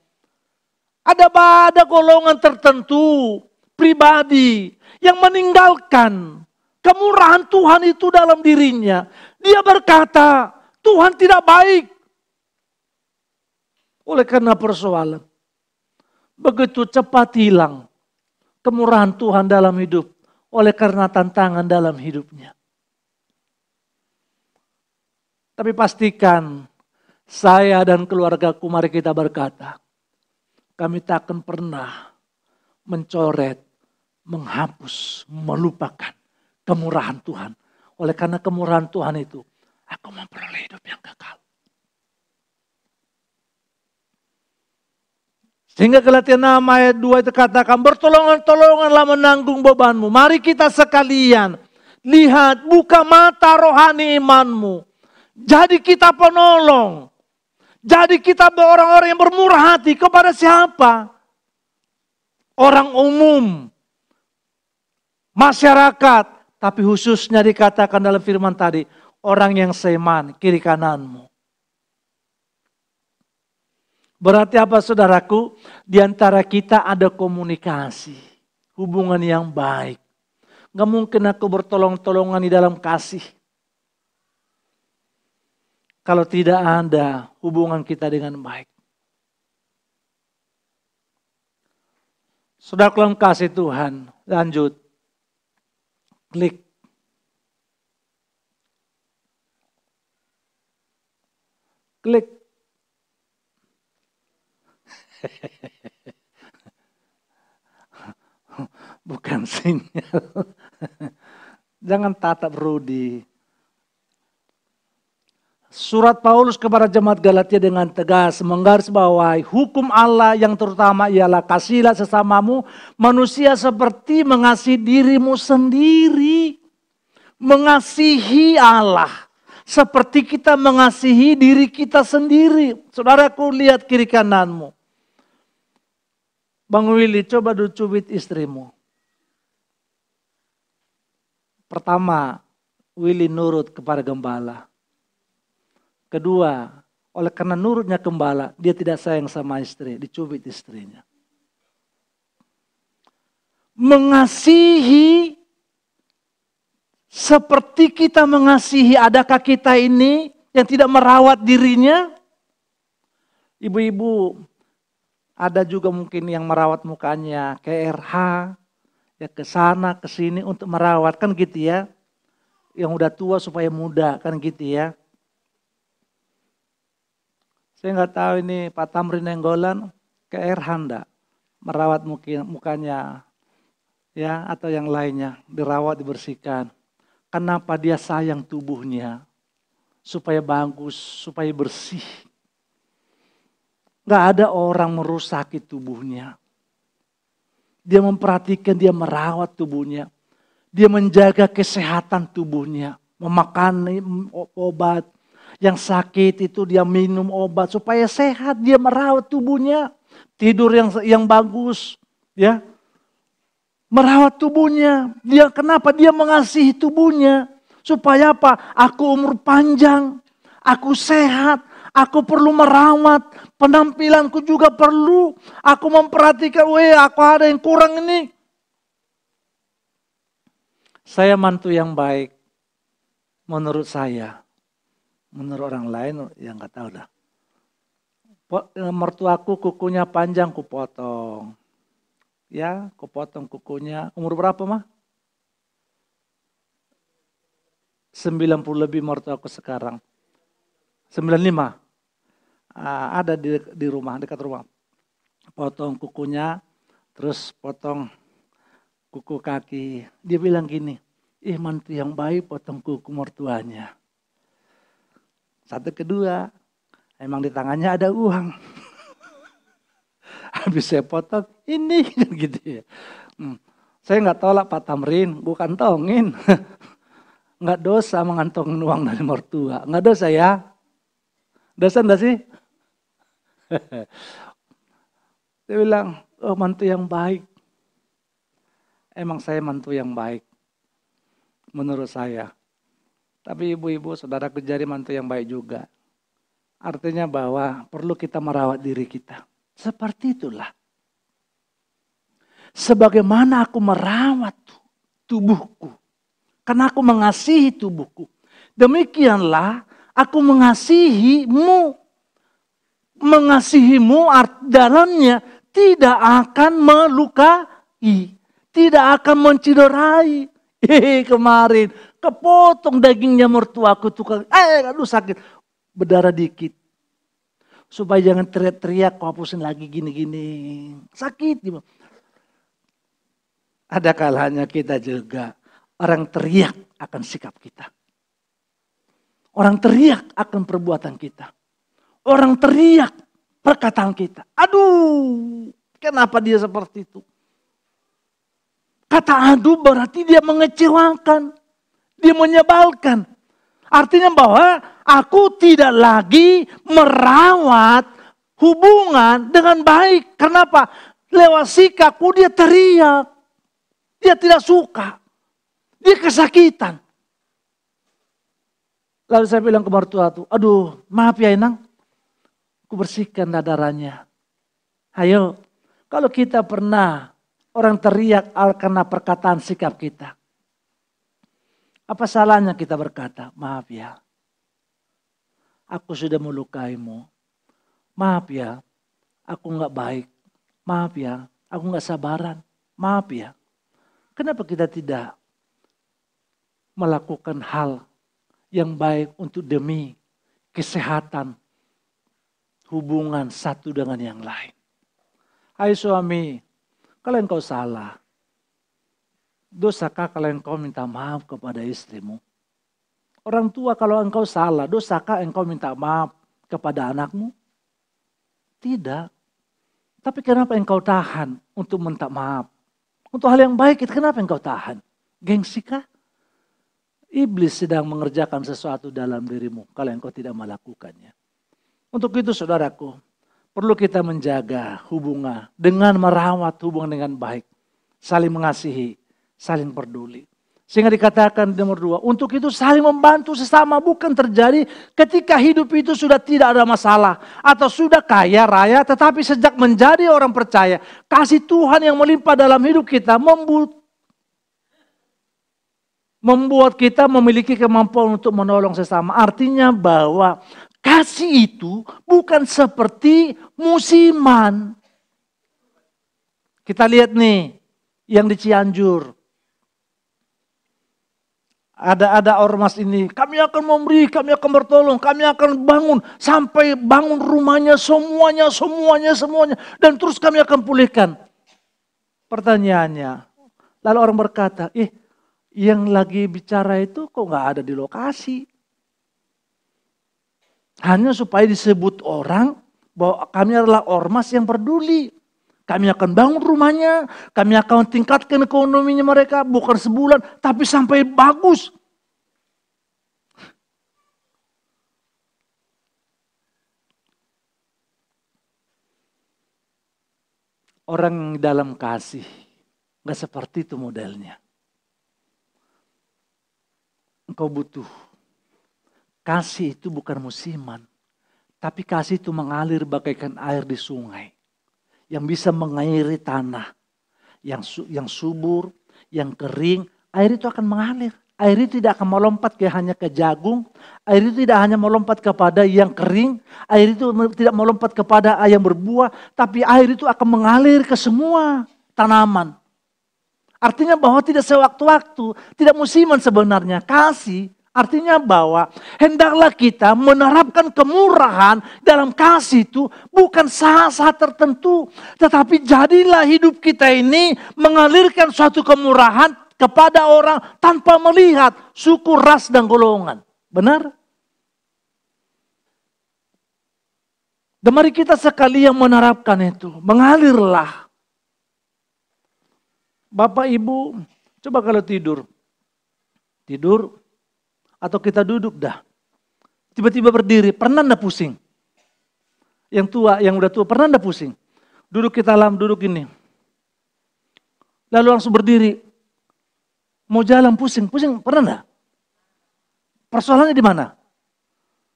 Ada golongan tertentu, pribadi, yang meninggalkan kemurahan Tuhan itu dalam dirinya. Dia berkata, Tuhan tidak baik. Oleh karena persoalan. Begitu cepat hilang kemurahan Tuhan dalam hidup. Oleh karena tantangan dalam hidupnya. Tapi pastikan, saya dan keluargaku, mari kita berkata, kami tak akan pernah mencoret, menghapus, melupakan kemurahan Tuhan. Oleh karena kemurahan Tuhan itu, aku memperoleh hidup yang kekal. Sehingga Galatia 6 ayat 2 itu katakan, bertolongan-tolonganlah menanggung bebanmu. Mari kita sekalian lihat, buka mata rohani imanmu. Jadi kita penolong. Jadi kita orang-orang yang bermurah hati kepada siapa? Orang umum. Masyarakat. Tapi khususnya dikatakan dalam firman tadi, orang yang seiman, kiri kananmu. Berarti apa saudaraku? Di antara kita ada komunikasi. Hubungan yang baik. Gak mungkin aku bertolong-tolongan di dalam kasih. Kalau tidak ada hubungan kita dengan baik. Saudara dalam kasih Tuhan, lanjut. Klik. Klik. Bukan sinyal. Jangan tatap Rudi. Surat Paulus kepada jemaat Galatia dengan tegas menggarisbawahi hukum Allah yang terutama ialah kasihilah sesamamu manusia seperti mengasihi dirimu sendiri. Mengasihi Allah seperti kita mengasihi diri kita sendiri. Saudaraku, lihat kiri kananmu. Bang Willy, coba cubit istrimu. Pertama, Willy nurut kepada gembala. Kedua, oleh karena nurutnya gembala, dia tidak sayang sama istri, dicubit istrinya. Mengasihi seperti kita mengasihi, adakah kita ini yang tidak merawat dirinya? Ibu-ibu, ada juga mungkin yang merawat mukanya, ke RH, Ya ke sana, ke sini untuk merawat, kan gitu ya. Yang udah tua supaya muda, kan gitu ya. Saya nggak tahu ini Pak Tamrin Nenggolan ke Erhan enggak merawat mukanya ya atau yang lainnya, dirawat, dibersihkan. Kenapa dia sayang tubuhnya supaya bagus, supaya bersih. Nggak ada orang merusaki tubuhnya. Dia memperhatikan, dia merawat tubuhnya. Dia menjaga kesehatan tubuhnya. Memakan obat. Yang sakit itu dia minum obat supaya sehat. Dia merawat tubuhnya. Tidur yang bagus. Ya, merawat tubuhnya. Kenapa? Dia mengasihi tubuhnya. Supaya apa? Aku umur panjang. Aku sehat. Aku perlu merawat, penampilanku juga perlu. Aku memperhatikan, aku ada yang kurang ini. Saya mantu yang baik, menurut saya. Menurut orang lain, yang nggak tahu dah. Mertuaku kukunya panjang, kupotong. Ya, kupotong kukunya. Umur berapa mah? 90 lebih mertuaku sekarang. 95. Ada di rumah, dekat rumah. Potong kukunya, terus potong kuku kaki. Dia bilang gini, mantu yang baik potong kuku mertuanya. Satu kedua, emang di tangannya ada uang. Habis saya potong, ini gitu ya. Saya nggak tolak Pak Tamrin, gue kantongin. Nggak dosa mengantongin uang dari mertua, nggak dosa ya. Dosa enggak sih? Dia bilang, mantu yang baik. Emang saya mantu yang baik. Menurut saya. Tapi ibu-ibu, saudaraku jadi mantu yang baik juga. Artinya bahwa perlu kita merawat diri kita. Seperti itulah. Sebagaimana aku merawat tubuhku. Karena aku mengasihi tubuhku. Demikianlah aku mengasihimu. Mengasihimu dalamnya tidak akan melukai, tidak akan menciderai. Kemarin kepotong dagingnya mertuaku tukang, aduh sakit, berdarah dikit. Supaya jangan teriak-teriak, kau hapusin lagi gini-gini, sakit. Ada kalanya kita juga orang teriak akan sikap kita, orang teriak akan perbuatan kita. Orang teriak perkataan kita. Aduh, kenapa dia seperti itu? Kata aduh berarti dia mengecewakan. Dia menyebalkan. Artinya bahwa aku tidak lagi merawat hubungan dengan baik. Kenapa? Lewat sikapku dia teriak. Dia tidak suka. Dia kesakitan. Lalu saya bilang ke mertua tuh, aduh maaf ya Inang. Ku bersihkan darahnya. Ayo, kalau kita pernah orang teriak karena perkataan sikap kita. Apa salahnya kita berkata, maaf ya. Aku sudah melukaimu. Maaf ya, aku enggak baik. Maaf ya, aku enggak sabaran. Maaf ya. Kenapa kita tidak melakukan hal yang baik untuk demi kesehatan hubungan satu dengan yang lain. Hai suami, kalau engkau salah, dosakah kalau engkau minta maaf kepada istrimu? Orang tua kalau engkau salah, dosakah engkau minta maaf kepada anakmu? Tidak. Tapi kenapa engkau tahan untuk minta maaf? Untuk hal yang baik, kenapa engkau tahan? Gengsi kah? Iblis sedang mengerjakan sesuatu dalam dirimu kalau engkau tidak melakukannya. Untuk itu saudaraku, perlu kita menjaga hubungan dengan merawat hubungan dengan baik. Saling mengasihi, saling peduli. Sehingga dikatakan nomor 2, untuk itu saling membantu sesama. Bukan terjadi ketika hidup itu sudah tidak ada masalah. Atau sudah kaya raya, tetapi sejak menjadi orang percaya. Kasih Tuhan yang melimpah dalam hidup kita membuat kita memiliki kemampuan untuk menolong sesama. Artinya bahwa kasih itu bukan seperti musiman. Kita lihat nih, yang di Cianjur. Ada ormas ini, kami akan memberi, kami akan bertolong, kami akan bangun. Sampai bangun rumahnya semuanya. Dan terus kami akan pulihkan. Pertanyaannya, lalu orang berkata, yang lagi bicara itu kok gak ada di lokasi? Hanya supaya disebut orang bahwa kami adalah ormas yang peduli. Kami akan bangun rumahnya, kami akan tingkatkan ekonominya mereka, bukan sebulan, tapi sampai bagus. Orang dalam kasih, gak seperti itu modelnya. Engkau butuh. Kasih itu bukan musiman, tapi kasih itu mengalir bagaikan air di sungai. Yang bisa mengairi tanah, yang subur, yang kering, air itu akan mengalir. Air itu tidak akan melompat hanya ke jagung, air itu tidak hanya melompat kepada yang kering, air itu tidak melompat kepada yang berbuah, tapi air itu akan mengalir ke semua tanaman. Artinya bahwa tidak sewaktu-waktu, tidak musiman sebenarnya. Kasih artinya bahwa hendaklah kita menerapkan kemurahan dalam kasih itu bukan saat-saat tertentu. Tetapi jadilah hidup kita ini mengalirkan suatu kemurahan kepada orang tanpa melihat suku, ras, dan golongan. Benar? Dan mari kita sekalian menerapkan itu. Mengalirlah. Bapak Ibu, coba kalau tidur. Tidur. Atau kita duduk dah. Tiba-tiba berdiri, pernah enggak pusing? Yang tua, yang udah tua, pernah enggak pusing? Duduk kita duduk ini. Lalu langsung berdiri. Mau jalan pusing, pernah enggak? Persoalannya di mana?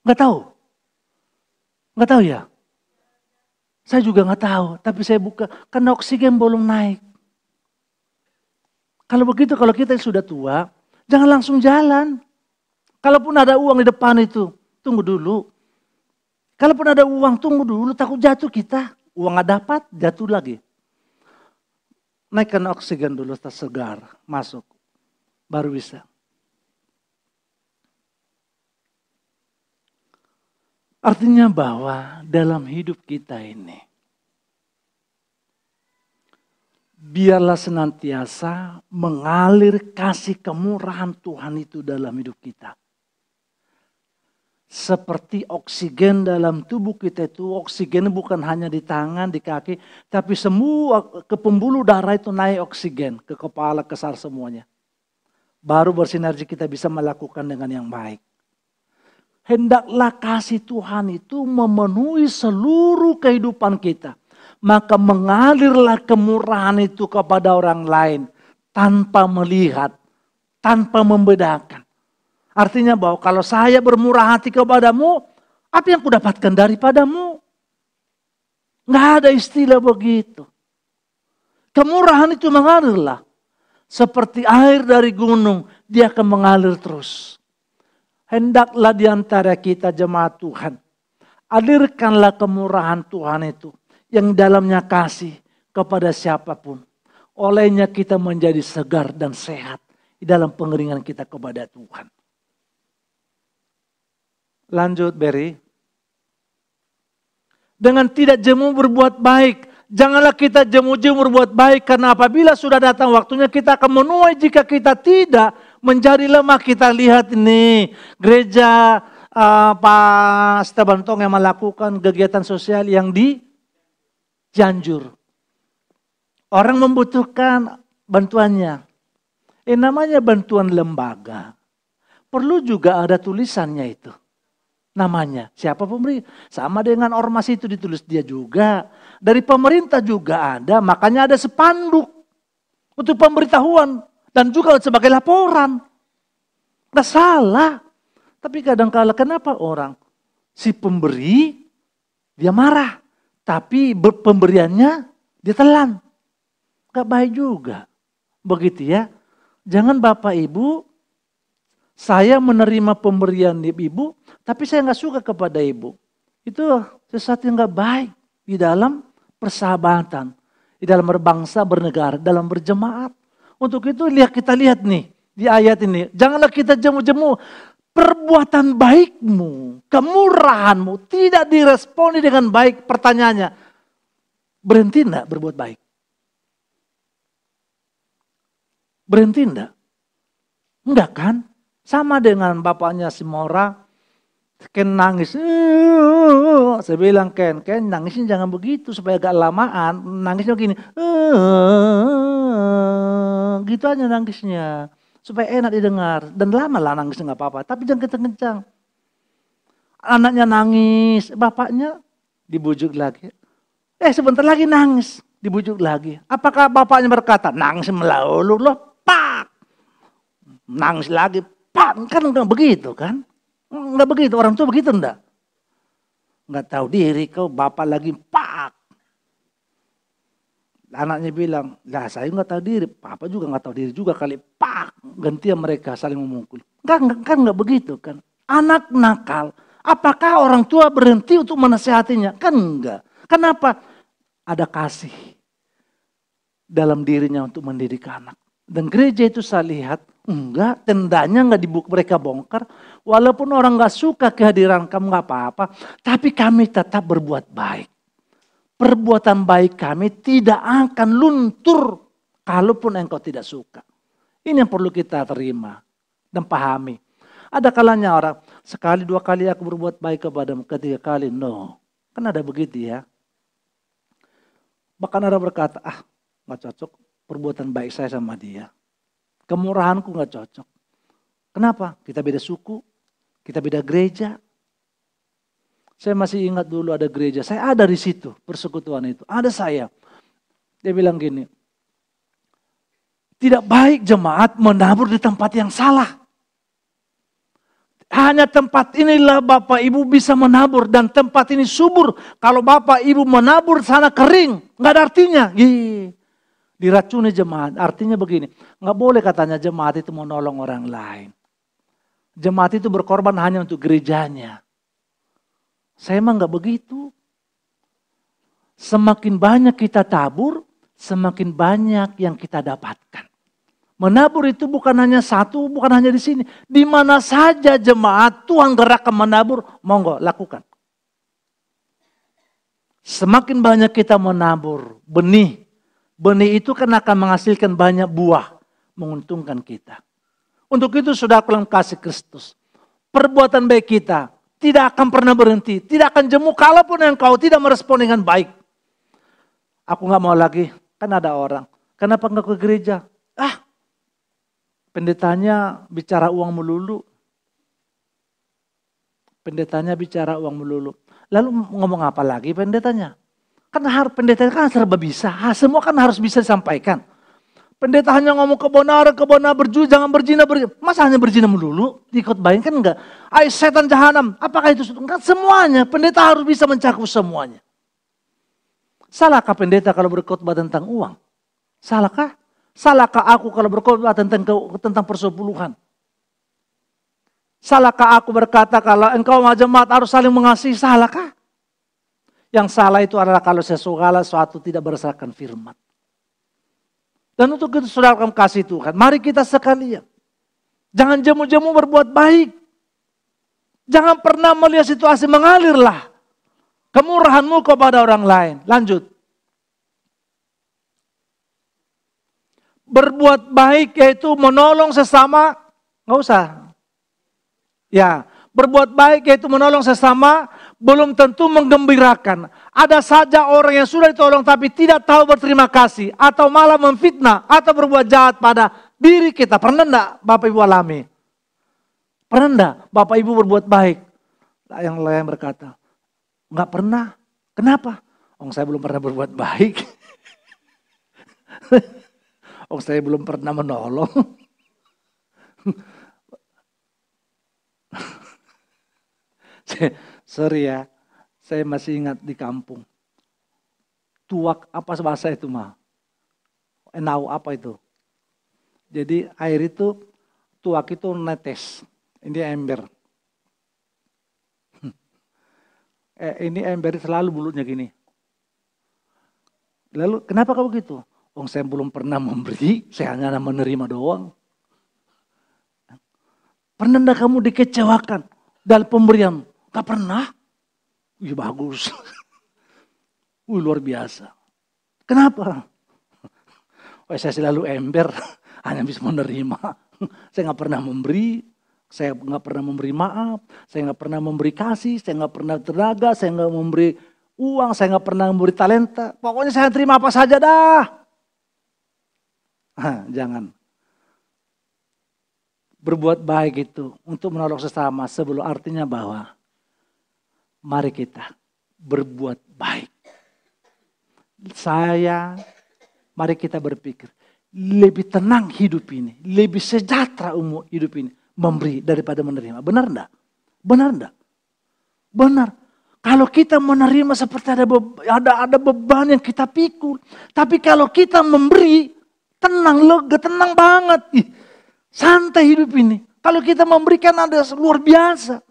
Enggak tahu. Enggak tahu ya? Saya juga enggak tahu, tapi saya buka karena oksigen belum naik. Kalau begitu, kalau kita sudah tua, jangan langsung jalan. Kalaupun ada uang di depan itu, tunggu dulu. Kalaupun ada uang, tunggu dulu, takut jatuh kita. Uang gak dapat, jatuh lagi. Naikkan oksigen dulu, segar, masuk. Baru bisa. Artinya bahwa dalam hidup kita ini, biarlah senantiasa mengalir kasih kemurahan Tuhan itu dalam hidup kita. Seperti oksigen dalam tubuh kita itu, oksigen bukan hanya di tangan, di kaki, tapi semua ke pembuluh darah itu naik oksigen, ke kepala, ke sar semuanya. Baru bersinergi kita bisa melakukan dengan yang baik. Hendaklah kasih Tuhan itu memenuhi seluruh kehidupan kita. Maka mengalirlah kemurahan itu kepada orang lain tanpa melihat, tanpa membedakan. Artinya bahwa kalau saya bermurah hati kepadamu, apa yang kudapatkan daripadamu? Nggak ada istilah begitu. Kemurahan itu mengalirlah. Seperti air dari gunung, dia akan mengalir terus. Hendaklah di antara kita jemaat Tuhan, alirkanlah kemurahan Tuhan itu, yang dalamnya kasih kepada siapapun. Olehnya kita menjadi segar dan sehat di dalam pengeringan kita kepada Tuhan. Lanjut Berry. Dengan tidak jemu berbuat baik. Janganlah kita jemu-jemu berbuat baik. Karena apabila sudah datang waktunya kita akan menuai jika kita tidak menjadi lemah. Kita lihat ini gereja Pak Stabantong yang melakukan kegiatan sosial yang di Cianjur. Orang membutuhkan bantuannya. Namanya bantuan lembaga. Perlu juga ada tulisannya itu. Namanya, siapa pemberi? Sama dengan ormas itu ditulis dia juga. Dari pemerintah juga ada, makanya ada spanduk untuk pemberitahuan dan juga sebagai laporan. Nggak salah. Tapi kadang-kala kenapa orang si pemberi dia marah, tapi pemberiannya dia telan. Nggak baik juga. Begitu ya. Jangan Bapak Ibu, saya menerima pemberian ibu, tapi saya nggak suka kepada ibu. Itu sesuatu yang nggak baik di dalam persahabatan. di dalam berbangsa, bernegara, dalam berjemaat. Untuk itu kita lihat nih di ayat ini. Janganlah kita jemu-jemu perbuatan baikmu, kemurahanmu tidak diresponi dengan baik. Pertanyaannya, berhenti enggak berbuat baik? Berhenti enggak? Enggak kan? Sama dengan bapaknya si Mora, Ken nangis. Saya bilang Ken nangisnya jangan begitu supaya agak lamaan. Nangisnya gini. Gitu aja nangisnya. Supaya enak didengar. Dan lama lah nangisnya gak apa-apa. Tapi jangan kencang-kencang. Anaknya nangis. Bapaknya dibujuk lagi. Sebentar lagi nangis. Dibujuk lagi. Apakah bapaknya berkata nangis melaulu loh. Pak. Nangis lagi. Pak. Kan enggak begitu kan. Enggak begitu, orang tua begitu enggak? Enggak tahu diri kau, bapak lagi pak. Anaknya bilang, lah saya enggak tahu diri, papa juga enggak tahu diri juga kali, pak. Gantian mereka saling memukul. Enggak begitu kan. Anak nakal, apakah orang tua berhenti untuk menasihatinya? Kan enggak. Kenapa? Ada kasih dalam dirinya untuk mendidik anak. Dan gereja itu saya lihat, enggak, tendanya enggak mereka bongkar. Walaupun orang enggak suka kehadiran kamu enggak apa-apa. Tapi kami tetap berbuat baik. Perbuatan baik kami tidak akan luntur. Kalaupun engkau tidak suka. Ini yang perlu kita terima dan pahami. Ada kalanya orang, sekali dua kali aku berbuat baik kepadamu, ketiga kali, no. Kan ada begitu ya. Bahkan ada berkata, enggak cocok. Perbuatan baik saya sama dia. Kemurahanku gak cocok. Kenapa? Kita beda suku. Kita beda gereja. Saya masih ingat dulu ada gereja. Saya ada di situ. Persekutuan itu. Ada saya. Dia bilang gini. Tidak baik jemaat menabur di tempat yang salah. Hanya tempat inilah Bapak Ibu bisa menabur. Dan tempat ini subur. Kalau Bapak Ibu menabur sana kering. Gak ada artinya. Diracuni jemaat. Artinya begini. Nggak boleh katanya jemaat itu menolong orang lain. Jemaat itu berkorban hanya untuk gerejanya. Saya emang nggak begitu. Semakin banyak kita tabur, semakin banyak yang kita dapatkan. Menabur itu bukan hanya satu, bukan hanya di sini. Di mana saja jemaat Tuhan gerakkan menabur, monggo lakukan. Semakin banyak kita menabur benih. Benih itu kan akan menghasilkan banyak buah. Menguntungkan kita. Untuk itu saudara dalam kasih Kristus. Perbuatan baik kita tidak akan pernah berhenti. Tidak akan jemu kalaupun engkau tidak merespon dengan baik. Aku gak mau lagi. Kan ada orang. Kenapa gak ke gereja? Pendetanya bicara uang melulu. Pendetanya bicara uang melulu. Lalu ngomong apa lagi pendetanya? Kan pendeta kan serba bisa, semua kan harus bisa disampaikan. Pendeta hanya ngomong kebenaran berjudi, jangan berzina. Masa hanya berzina melulu? Dikhotbahin kan enggak? Setan jahanam, apakah itu? Enggak semuanya, pendeta harus bisa mencakup semuanya. Salahkah pendeta kalau berkhotbah tentang uang? Salahkah? Salahkah aku kalau berkhotbah tentang persepuluhan? Salahkah aku berkata kalau engkau jemaat harus saling mengasihi? Salahkah? Yang salah itu adalah kalau segala sesuatu tidak berdasarkan firman. Dan untuk itu saudara kami kasih Tuhan. Mari kita sekalian. Jangan jemu-jemu berbuat baik. Jangan pernah melihat situasi mengalirlah. Kemurahanmu kepada orang lain. Lanjut. Berbuat baik yaitu menolong sesama. Nggak usah. Ya. Berbuat baik yaitu menolong sesama. Belum tentu menggembirakan. Ada saja orang yang sudah ditolong tapi tidak tahu berterima kasih. Atau malah memfitnah. Atau berbuat jahat pada diri kita. Pernah enggak Bapak Ibu alami? Pernah enggak Bapak Ibu berbuat baik? Yang lain berkata, enggak pernah. Kenapa? Saya belum pernah berbuat baik. Saya belum pernah menolong. Sorry ya, saya masih ingat di kampung. Tuak apa bahasa itu mah? Enau apa itu? Jadi air itu, tuak itu netes. Ini ember. Ini ember selalu mulutnya gini. Lalu kenapa kau begitu? Saya belum pernah memberi, saya hanya menerima doang. Pernah enggak kamu dikecewakan dalam pemberian? Gak pernah. Wih bagus. Wih luar biasa. Kenapa? Saya selalu ember, hanya bisa menerima. Saya gak pernah memberi, saya gak pernah memberi maaf, saya gak pernah memberi kasih, saya gak pernah tenaga, saya gak memberi uang, saya gak pernah memberi talenta. Pokoknya saya terima apa saja dah. Jangan. Berbuat baik itu untuk menolong sesama sebelum artinya bahwa mari kita berbuat baik. Mari kita berpikir, lebih tenang hidup ini, lebih sejahtera umur hidup ini, memberi daripada menerima. Benar enggak? Benar enggak? Benar. Kalau kita menerima seperti ada beban yang kita pikul. Tapi kalau kita memberi, tenang, lega, tenang banget. Santai hidup ini. Kalau kita memberikan ada luar biasa.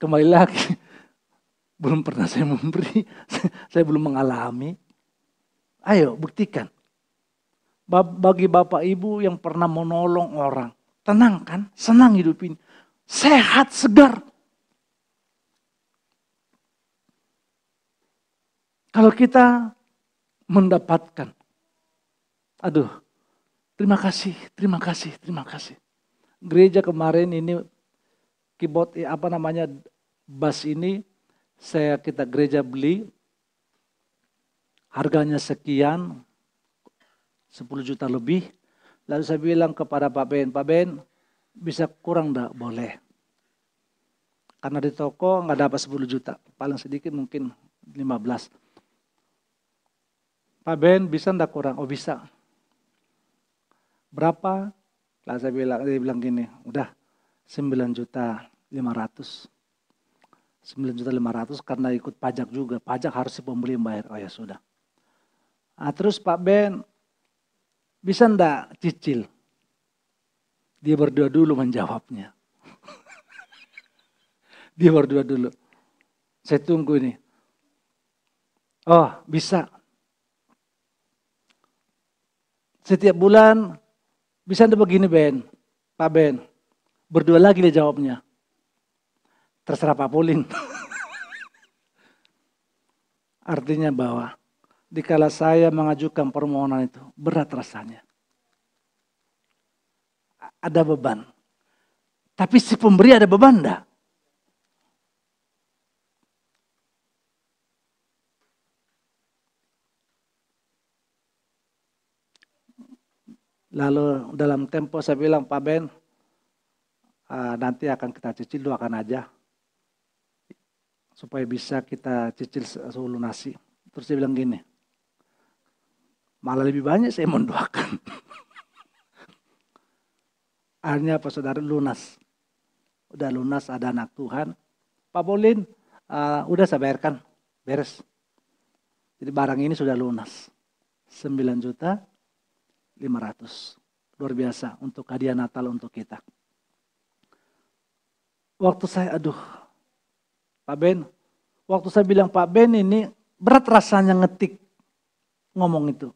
Kembali lagi, belum pernah saya memberi, saya belum mengalami. Ayo buktikan. Bagi Bapak Ibu yang pernah menolong orang, tenang kan, senang hidup ini, sehat, segar. Kalau kita mendapatkan, terima kasih. Gereja kemarin ini keyboard bass ini kita gereja beli harganya sekian 10 juta lebih. Lalu saya bilang kepada Pak Ben bisa kurang enggak? Boleh. Karena di toko enggak dapat 10 juta, paling sedikit mungkin 15. Pak Ben bisa enggak kurang? Oh bisa. Berapa? Lalu dia bilang gini, udah 9 juta 500. 9 juta 500 karena ikut pajak juga. Pajak harus si pembeli yang bayar. Oh ya sudah. Terus Pak Ben, bisa enggak cicil? Dia berdua dulu menjawabnya. Dia berdua dulu. Saya tunggu ini. Oh bisa. Setiap bulan, bisa enggak begini Ben? Pak Ben, berdua lagi dia jawabnya. Terserah Pak Polin. Artinya bahwa dikala saya mengajukan permohonan itu berat rasanya. Ada beban. Tapi si pemberi ada beban enggak? Lalu dalam tempo saya bilang, Pak Ben, nanti akan kita cicil, doakan aja. Supaya bisa kita cicil lunasi. Terus dia bilang gini, malah lebih banyak saya mendoakan. Akhirnya apa saudara lunas. Udah lunas, ada anak Tuhan. Pak Polin, udah saya bayarkan, beres. Jadi barang ini sudah lunas. 9 juta 500. Luar biasa untuk hadiah Natal untuk kita. Waktu saya, Pak Ben, waktu saya bilang Pak Ben ini berat rasanya ngetik ngomong itu.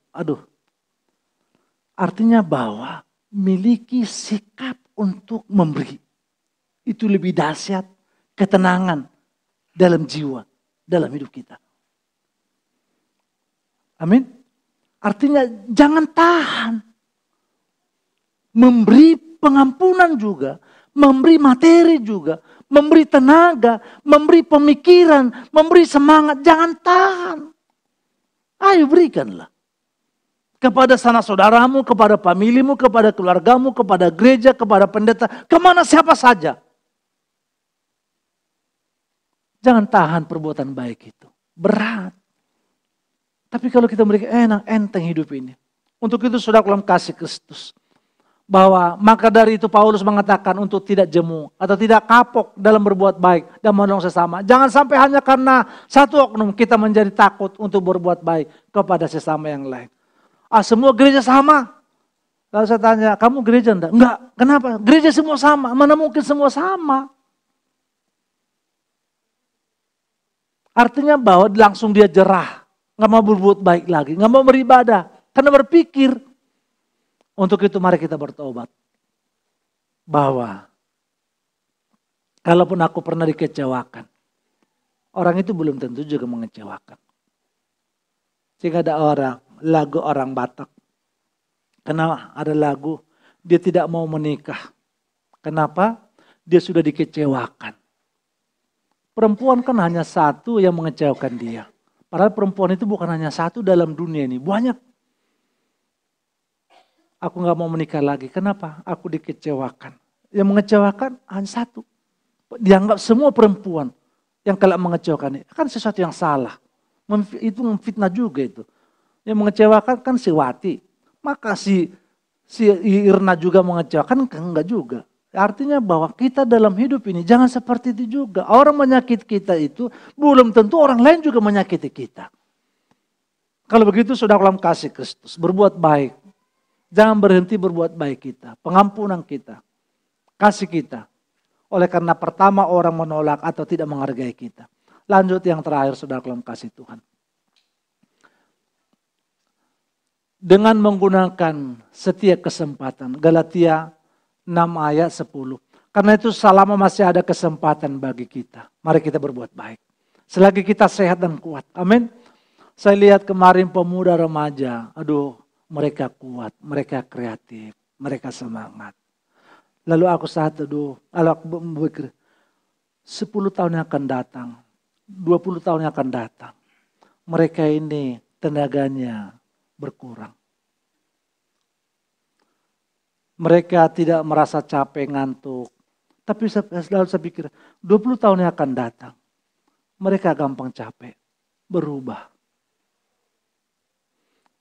Artinya bahwa miliki sikap untuk memberi. Itu lebih dahsyat ketenangan dalam jiwa, dalam hidup kita. Amin. Artinya jangan tahan. Memberi pengampunan juga, memberi materi juga, memberi tenaga, memberi pemikiran, memberi semangat. Jangan tahan. Ayo berikanlah. Kepada sanak saudaramu, kepada familimu, kepada keluargamu, kepada gereja, kepada pendeta. Kemana siapa saja. Jangan tahan perbuatan baik itu. Berat. Tapi kalau kita memberikan enak, enteng hidup ini. Untuk itu saudara dalam kasih Kristus. Bahwa maka dari itu Paulus mengatakan untuk tidak jemu atau tidak kapok dalam berbuat baik dan menolong sesama. Jangan sampai hanya karena satu oknum kita menjadi takut untuk berbuat baik kepada sesama yang lain. Semua gereja sama. Lalu saya tanya, kamu gereja enggak? Enggak. Kenapa? Gereja semua sama. Mana mungkin semua sama? Artinya bahwa langsung dia jerah. Nggak mau berbuat baik lagi, nggak mau beribadah. Karena berpikir. Untuk itu mari kita bertobat. Bahwa kalaupun aku pernah dikecewakan, orang itu belum tentu juga mengecewakan. Sehingga ada lagu orang Batak. Karena ada lagu, dia tidak mau menikah. Kenapa? Dia sudah dikecewakan. Perempuan kan hanya satu yang mengecewakan dia. Padahal perempuan itu bukan hanya satu dalam dunia ini, banyak. Aku gak mau menikah lagi, kenapa? Aku dikecewakan. Yang mengecewakan hanya satu. Dianggap semua perempuan yang kelak mengecewakan ini. Kan sesuatu yang salah. Itu memfitnah juga itu. Yang mengecewakan kan si Wati. Maka si Irna juga mengecewakan, enggak juga. Artinya bahwa kita dalam hidup ini jangan seperti itu juga. Orang menyakiti kita itu belum tentu orang lain juga menyakiti kita. Kalau begitu sudah dalam kasih Kristus, berbuat baik. Jangan berhenti berbuat baik kita, pengampunan kita, kasih kita. Oleh karena pertama orang menolak atau tidak menghargai kita. Lanjut yang terakhir saudara dalam kasih Tuhan. Dengan menggunakan setiap kesempatan. Galatia 6 ayat 10. Karena itu selama masih ada kesempatan bagi kita. Mari kita berbuat baik. Selagi kita sehat dan kuat. Amin. Saya lihat kemarin pemuda remaja. Aduh, mereka kuat. Mereka kreatif. Mereka semangat. Lalu aku berpikir 10 tahun yang akan datang. 20 tahun yang akan datang. Mereka ini tenaganya berkurang. Mereka tidak merasa capek, ngantuk. Tapi selalu saya pikir, 20 tahun yang akan datang. Mereka gampang capek, berubah.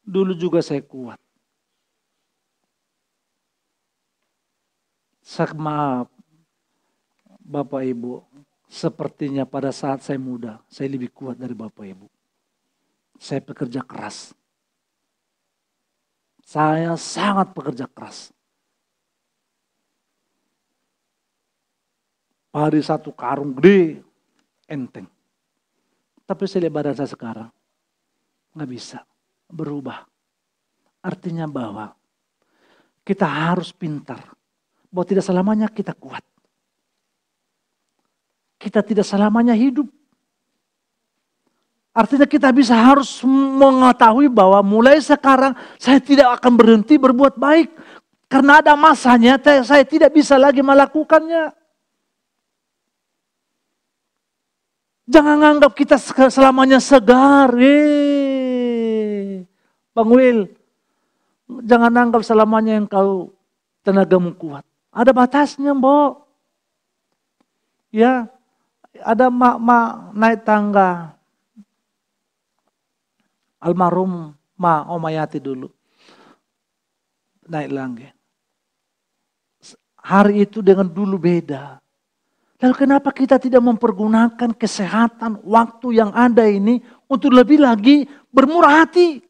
Dulu juga saya kuat. Sama Bapak Ibu, sepertinya pada saat saya muda, saya lebih kuat dari Bapak Ibu. Saya bekerja keras. Saya sangat bekerja keras. Padi satu karung gede, enteng. Tapi saya lihat badan saya sekarang, nggak bisa berubah. Artinya bahwa kita harus pintar. Bahwa tidak selamanya kita kuat. Kita tidak selamanya hidup. Artinya kita harus mengetahui bahwa mulai sekarang saya tidak akan berhenti berbuat baik. Karena ada masanya saya tidak bisa lagi melakukannya. Jangan anggap kita selamanya segar. Bang Wil, jangan anggap selamanya engkau tenagamu kuat. Ada batasnya, Mbok. Ya, ada mak naik tangga. Almarhum Oma Yati dulu. Naik lagi. Hari itu dengan dulu beda. Lalu kenapa kita tidak mempergunakan kesehatan waktu yang ada ini untuk lebih lagi bermurah hati?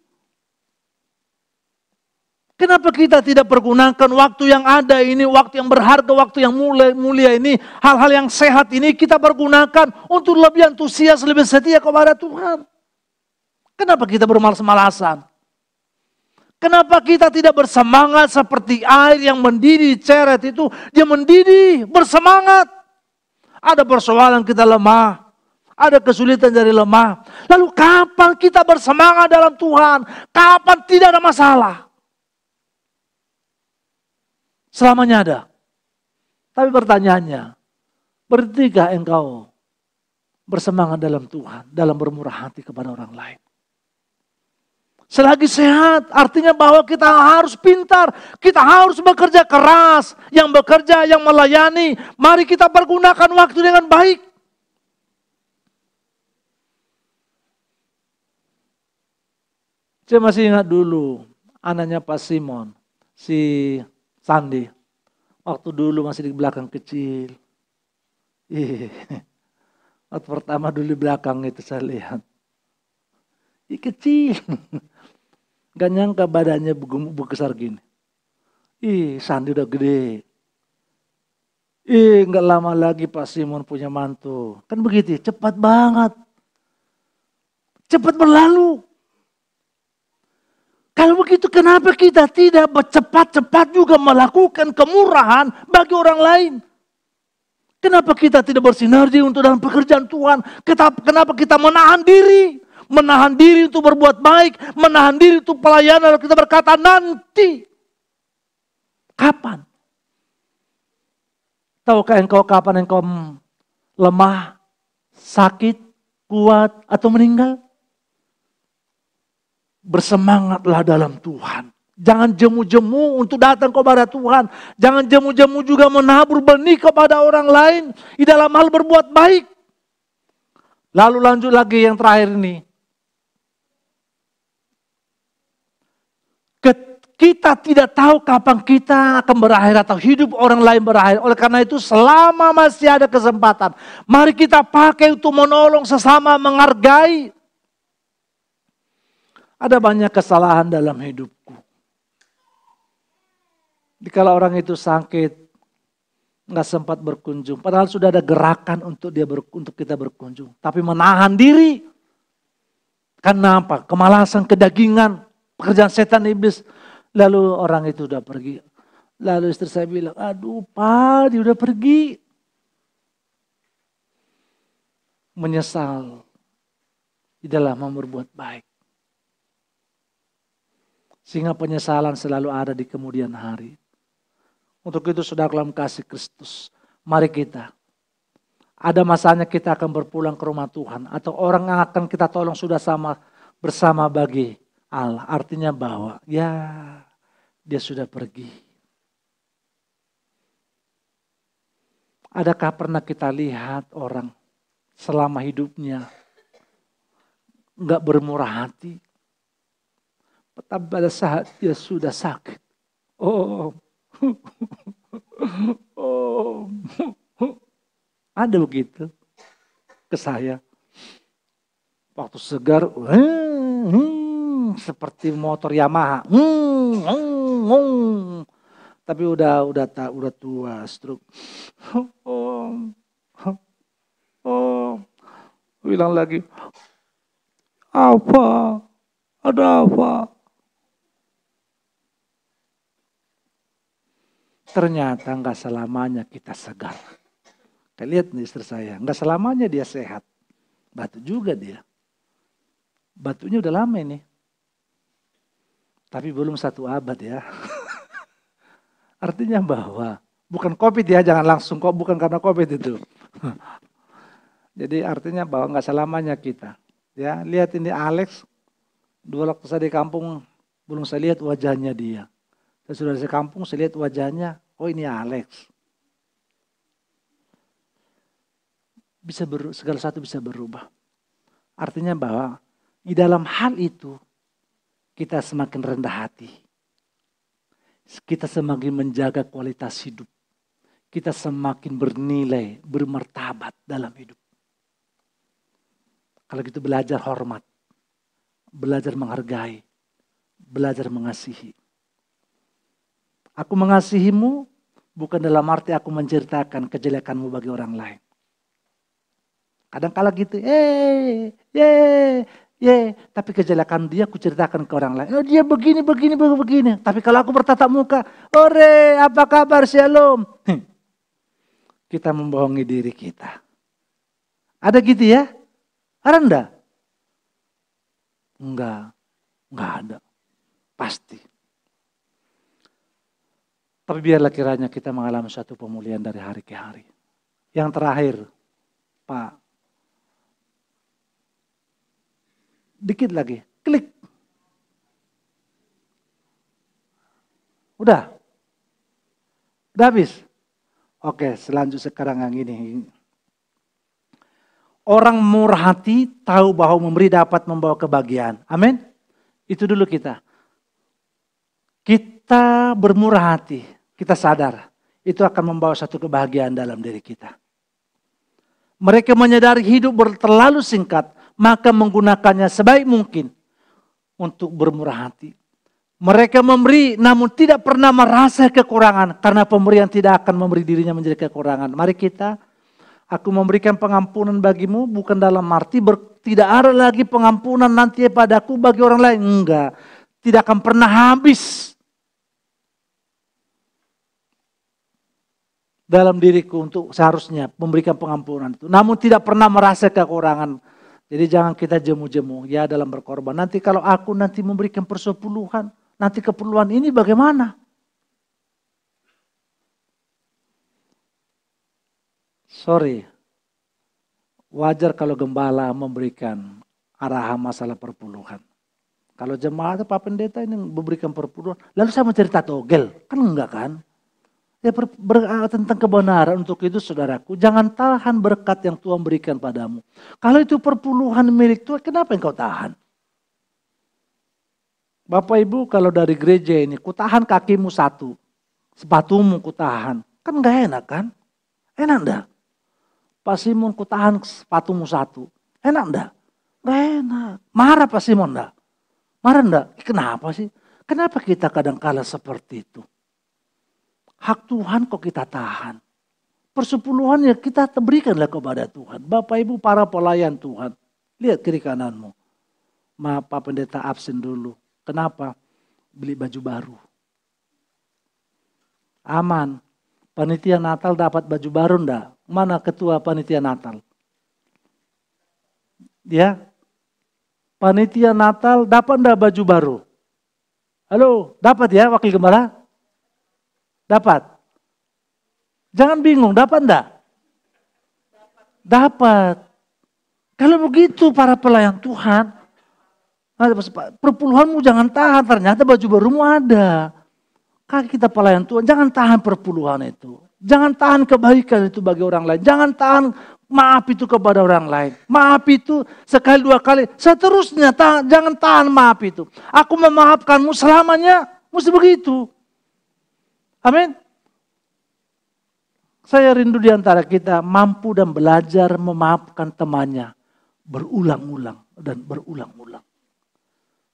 Kenapa kita tidak pergunakan waktu yang ada ini, waktu yang berharga, waktu yang mulia ini, hal-hal yang sehat ini kita pergunakan untuk lebih antusias, lebih setia kepada Tuhan? Kenapa kita bermalas-malasan? Kenapa kita tidak bersemangat seperti air yang mendidih ceret itu, dia mendidih, bersemangat. Ada persoalan kita lemah. Ada kesulitan dari lemah. Lalu kapan kita bersemangat dalam Tuhan? Kapan tidak ada masalah? Selamanya ada. Tapi pertanyaannya, berhentikah engkau bersemangat dalam Tuhan, dalam bermurah hati kepada orang lain? Selagi sehat, artinya bahwa kita harus pintar, kita harus bekerja keras, yang bekerja, yang melayani. Mari kita pergunakan waktu dengan baik. Saya masih ingat dulu, anaknya Pak Simon, si Sandi. Waktu dulu masih di belakang kecil. Waktu pertama dulu di belakang itu saya lihat. Kecil. Gak nyangka badannya besar gini. Sandi udah gede. Gak lama lagi Pak Simon punya mantu. Kan begitu, cepat banget. cepat berlalu. Kalau begitu kenapa kita tidak cepat-cepat juga melakukan kemurahan bagi orang lain? Kenapa kita tidak bersinergi untuk dalam pekerjaan Tuhan? Kenapa kita menahan diri? Menahan diri untuk berbuat baik, menahan diri untuk pelayanan, kita berkata nanti. Kapan? Tahukah engkau kapan engkau lemah, sakit, kuat, atau meninggal? Bersemangatlah dalam Tuhan. Jangan jemu-jemu untuk datang kepada Tuhan. Jangan jemu-jemu juga menabur benih kepada orang lain di dalam hal berbuat baik. Lalu lanjut lagi yang terakhir ini. Kita tidak tahu kapan kita akan berakhir atau hidup orang lain berakhir. Oleh karena itu selama masih ada kesempatan, mari kita pakai untuk menolong sesama, menghargai. Ada banyak kesalahan dalam hidupku. Kalau orang itu sakit, nggak sempat berkunjung. Padahal sudah ada gerakan untuk kita berkunjung. Tapi menahan diri. Karena apa? Kemalasan, kedagingan, pekerjaan setan iblis. Lalu orang itu udah pergi. Lalu istri saya bilang, aduh Pak, dia udah pergi. Menyesal di dalam berbuat baik. Sehingga penyesalan selalu ada di kemudian hari. Untuk itu saudara dalam kasih Kristus, mari kita. Ada masanya kita akan berpulang ke rumah Tuhan. Atau orang yang akan kita tolong sudah bersama bagi Allah. Artinya bahwa ya dia sudah pergi. Adakah pernah kita lihat orang selama hidupnya enggak bermurah hati? Tapi pada saat dia sudah sakit. Ada begitu ke saya. Waktu segar, seperti motor Yamaha. Tapi udah tua, stroke. Bilang lagi, apa? Ada apa? Ternyata nggak selamanya kita segar. Kita lihat nih istri saya, nggak selamanya dia sehat. Batu juga dia. Batunya udah lama ini. Tapi belum 1 abad ya. Artinya bahwa bukan COVID ya, jangan langsung kok, bukan karena COVID itu. Jadi artinya bahwa nggak selamanya kita. Ya, lihat ini Alex. Dua waktu saya di kampung belum saya lihat wajahnya dia. Saya sudah di kampung saya lihat wajahnya. Oh ini Alex. Segala satu bisa berubah. Artinya bahwa di dalam hal itu kita semakin rendah hati. Kita semakin menjaga kualitas hidup. Kita semakin bernilai, bermartabat dalam hidup. Kalau gitu belajar hormat. Belajar menghargai. Belajar mengasihi. Aku mengasihimu bukan dalam arti aku menceritakan kejelekanmu bagi orang lain. Kadang-kala gitu, tapi kejelekan dia aku ceritakan ke orang lain. Oh dia begini. Tapi kalau aku bertatap muka, ore apa kabar shalom. Kita membohongi diri kita. Ada gitu ya? Ada enggak? Enggak ada. Pasti. Tapi biarlah kiranya kita mengalami suatu pemulihan dari hari ke hari. Yang terakhir, Pak. Dikit lagi, klik. Udah habis. Oke, selanjutnya sekarang yang ini. Orang murah hati tahu bahwa memberi dapat membawa kebahagiaan. Amin. Itu dulu kita. Kita bermurah hati, kita sadar. Itu akan membawa satu kebahagiaan dalam diri kita. Mereka menyadari hidup terlalu singkat, maka menggunakannya sebaik mungkin untuk bermurah hati. Mereka memberi namun tidak pernah merasa kekurangan karena pemberian tidak akan memberi dirinya menjadi kekurangan. Mari kita Aku memberikan pengampunan bagimu bukan dalam arti tidak ada lagi pengampunan nanti padaku bagi orang lain. Enggak. Tidak akan pernah habis dalam diriku untuk seharusnya memberikan pengampunan itu. Namun tidak pernah merasa kekurangan. Jadi jangan kita jemu-jemu ya dalam berkorban. Nanti kalau aku nanti memberikan persepuluhan, nanti keperluan ini bagaimana? Sorry, wajar kalau gembala memberikan arahan masalah perpuluhan. Kalau jemaat atau Pak Pendeta ini memberikan perpuluhan, lalu saya mau cerita togel, kan enggak kan? Ya tentang kebenaran untuk itu saudaraku, jangan tahan berkat yang Tuhan berikan padamu. Kalau itu perpuluhan milik Tuhan, kenapa engkau tahan? Bapak Ibu kalau dari gereja ini, ku tahan kakimu satu, sepatumu ku tahan, kan enggak enak kan? Enak enggak? Pak Simon ku tahan sepatumu satu. Enak enggak? Enggak enak. Marah Pak Simon enggak? Marah enggak? Kenapa sih? Kenapa kita kadang kala seperti itu? Hak Tuhan kok kita tahan. Persepuluhan ya kita berikanlah kepada Tuhan. Bapak Ibu para pelayan Tuhan. Lihat kiri kananmu. Maaf Pak Pendeta absen dulu. Kenapa? Beli baju baru. Aman. Panitia Natal dapat baju baru enggak? Mana ketua panitia Natal? Ya, panitia Natal dapat enggak baju baru? Halo, dapat ya wakil gembala? Dapat. Jangan bingung, dapat enggak? Dapat. Kalau begitu para pelayan Tuhan, perpuluhanmu jangan tahan, ternyata baju barumu ada. Kalau kita pelayan Tuhan, jangan tahan perpuluhan itu. Jangan tahan kebaikan itu bagi orang lain. Jangan tahan maaf itu kepada orang lain. Maaf itu sekali dua kali. Seterusnya jangan tahan maaf itu. Aku memaafkanmu selamanya. Mesti begitu. Amin. Saya rindu di antara kita mampu dan belajar memaafkan temannya. Berulang-ulang dan berulang-ulang.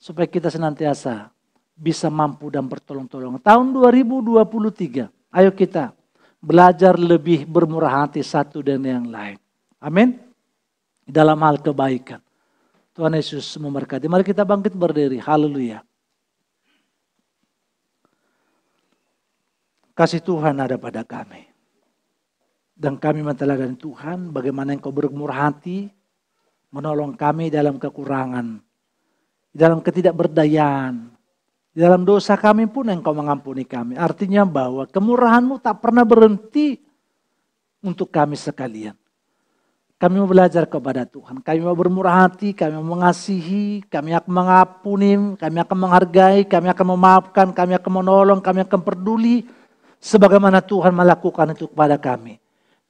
Supaya kita senantiasa bisa mampu dan bertolong-tolong. Tahun 2023. Ayo kita belajar lebih bermurah hati satu dan yang lain. Amin. Dalam hal kebaikan. Tuhan Yesus memberkati. Mari kita bangkit berdiri. Haleluya. Kasih Tuhan ada pada kami. Dan kami menteladani Tuhan bagaimana Engkau bermurah hati. Menolong kami dalam kekurangan. Dalam ketidakberdayaan. Di dalam dosa kami pun Engkau mengampuni kami. Artinya bahwa kemurahan-Mu tak pernah berhenti untuk kami sekalian. Kami mau belajar kepada Tuhan. Kami mau bermurah hati, kami mau mengasihi, kami akan mengampuni, kami akan menghargai, kami akan memaafkan, kami akan menolong, kami akan peduli. Sebagaimana Tuhan melakukan itu kepada kami.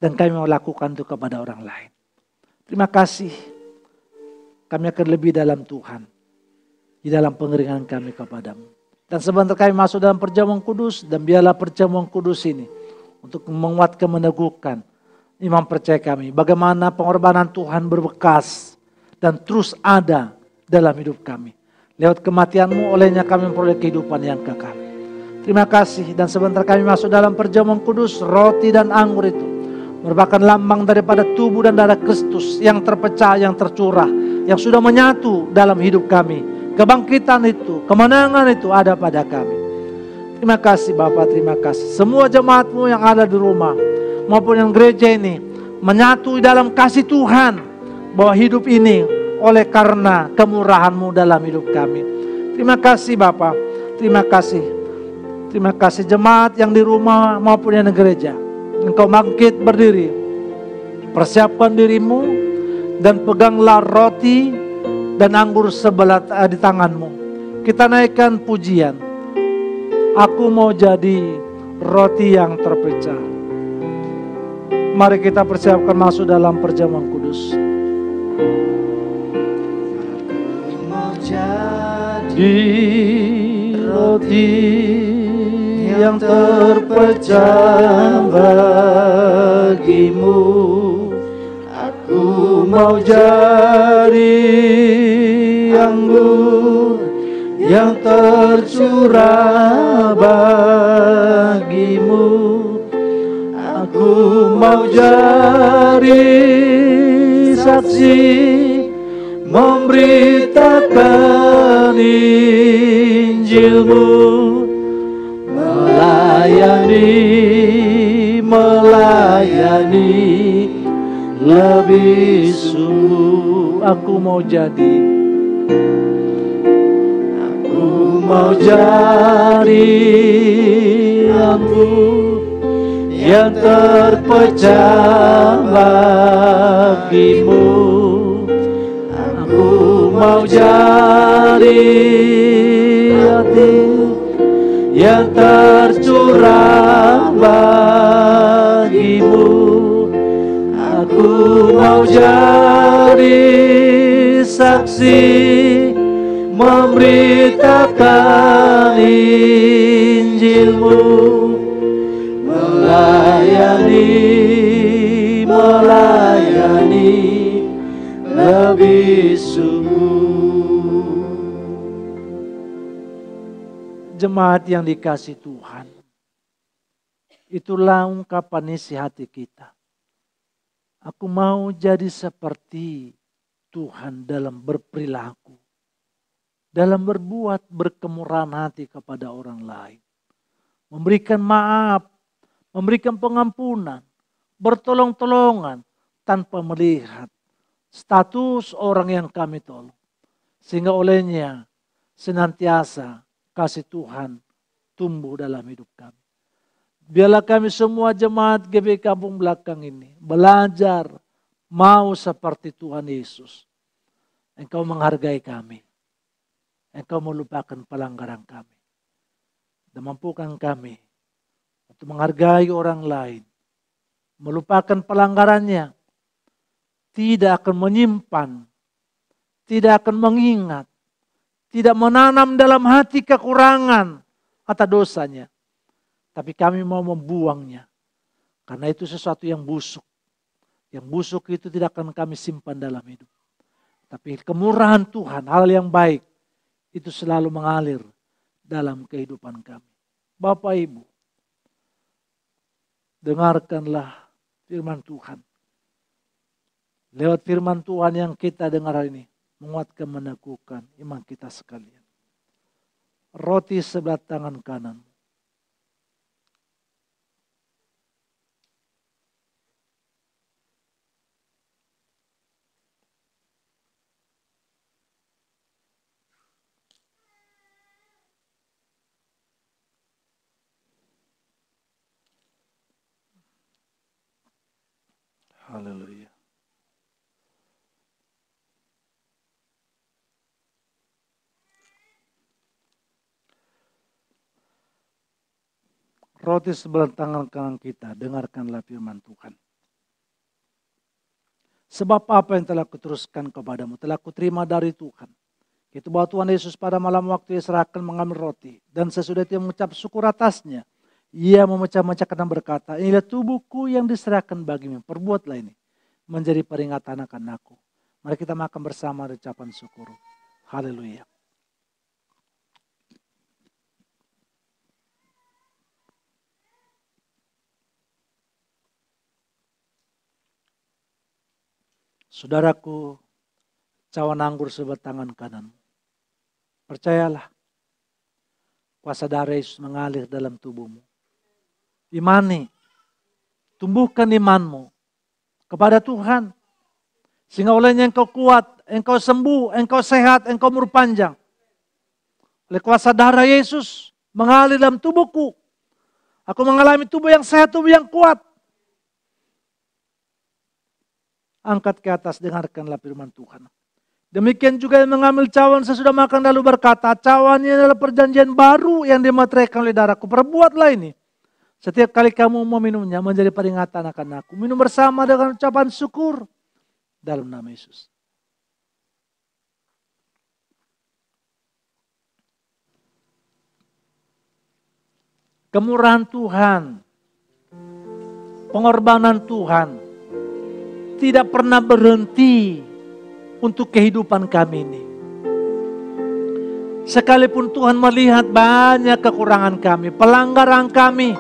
Dan kami mau lakukan itu kepada orang lain. Terima kasih. Kami akan lebih dalam Tuhan. Di dalam pengeringan kami kepadamu. Dan sebentar kami masuk dalam perjamuan kudus. Dan biarlah perjamuan kudus ini. Untuk menguatkan, meneguhkan iman percaya kami. Bagaimana pengorbanan Tuhan berbekas. Dan terus ada dalam hidup kami. Lewat kematian-Mu olehnya kami memperoleh kehidupan yang kekal. Terima kasih. Dan sebentar kami masuk dalam perjamuan kudus. Roti dan anggur itu merupakan lambang daripada tubuh dan darah Kristus. Yang terpecah, yang tercurah. Yang sudah menyatu dalam hidup kami. Kebangkitan itu, kemenangan itu ada pada kami. Terima kasih Bapak, terima kasih. Semua jemaat-Mu yang ada di rumah maupun yang gereja ini menyatu dalam kasih Tuhan. Bahwa hidup ini oleh karena kemurahan-Mu dalam hidup kami. Terima kasih Bapak, terima kasih. Terima kasih jemaat yang di rumah maupun yang di gereja. Engkau bangkit berdiri. Persiapkan dirimu dan peganglah roti dan anggur sebelah di tanganmu. Kita naikkan pujian. Aku mau jadi roti yang terpecah. Mari kita persiapkan masuk dalam perjamuan kudus. Aku mau Di roti yang terpecah bagimu. Aku mau jadi anggur yang tercurah bagimu. Aku mau jadi saksi, memberitakan Injil-Mu, melayani lebih sungguh. Aku mau jadi lampu yang terpecah bagimu. Aku mau jadi hati yang tercurah bagimu. Aku mau jadi saksi, memberitakan Injil-Mu, melayani lebih sungguh. Jemaat yang dikasih Tuhan, itulah ungkapan isi hati kita. Aku mau jadi seperti Tuhan dalam berperilaku, dalam berbuat berkemurahan hati kepada orang lain, memberikan maaf, memberikan pengampunan, bertolong-tolongan tanpa melihat status orang yang kami tolong. Sehingga olehnya senantiasa kasih Tuhan tumbuh dalam hidup kami. Biarlah kami semua jemaat GBI Kampung Belakang ini belajar mau seperti Tuhan Yesus. Engkau menghargai kami. Engkau melupakan pelanggaran kami. Dan mampukan kami untuk menghargai orang lain. Melupakan pelanggarannya. Tidak akan menyimpan. Tidak akan mengingat. Tidak menanam dalam hati kekurangan atau dosanya. Tapi kami mau membuangnya. Karena itu sesuatu yang busuk. Yang busuk itu tidak akan kami simpan dalam hidup. Tapi kemurahan Tuhan, hal yang baik, itu selalu mengalir dalam kehidupan kami. Bapak Ibu, dengarkanlah firman Tuhan. Lewat firman Tuhan yang kita dengar ini, menguatkan, meneguhkan iman kita sekalian. Roti sebelah tangan kanan. Haleluya. Roti sebelah tangan kanan kita, dengarkanlah firman Tuhan. Sebab apa yang telah kuteruskan kepadamu, telah kuterima dari Tuhan. Itu bahwa Tuhan Yesus pada malam waktu ia serahkan mengambil roti. Dan sesudah dia mengucap syukur atasnya, ia memecah-mecahkan dan berkata, inilah tubuhku yang diserahkan bagimu. Perbuatlah ini menjadi peringatan akan aku. Mari kita makan bersama ucapan syukur. Haleluya. Saudaraku, cawan anggur sebelah tangan kanan. Percayalah, kuasa darah Yesus mengalir dalam tubuhmu. Imani, tumbuhkan imanmu kepada Tuhan. Sehingga olehnya engkau kuat, engkau sembuh, engkau sehat, engkau umur panjang. Oleh kuasa darah Yesus mengalir dalam tubuhku. Aku mengalami tubuh yang sehat, tubuh yang kuat. Angkat ke atas, dengarkanlah firman Tuhan. Demikian juga yang mengambil cawan sesudah makan lalu berkata, cawan ini adalah perjanjian baru yang dimeteraikan oleh darahku. Perbuatlah ini. Setiap kali kamu meminumnya menjadi peringatan akan aku. Minum bersama dengan ucapan syukur dalam nama Yesus. Kemurahan Tuhan, pengorbanan Tuhan tidak pernah berhenti untuk kehidupan kami ini. Sekalipun Tuhan melihat banyak kekurangan kami, pelanggaran kami,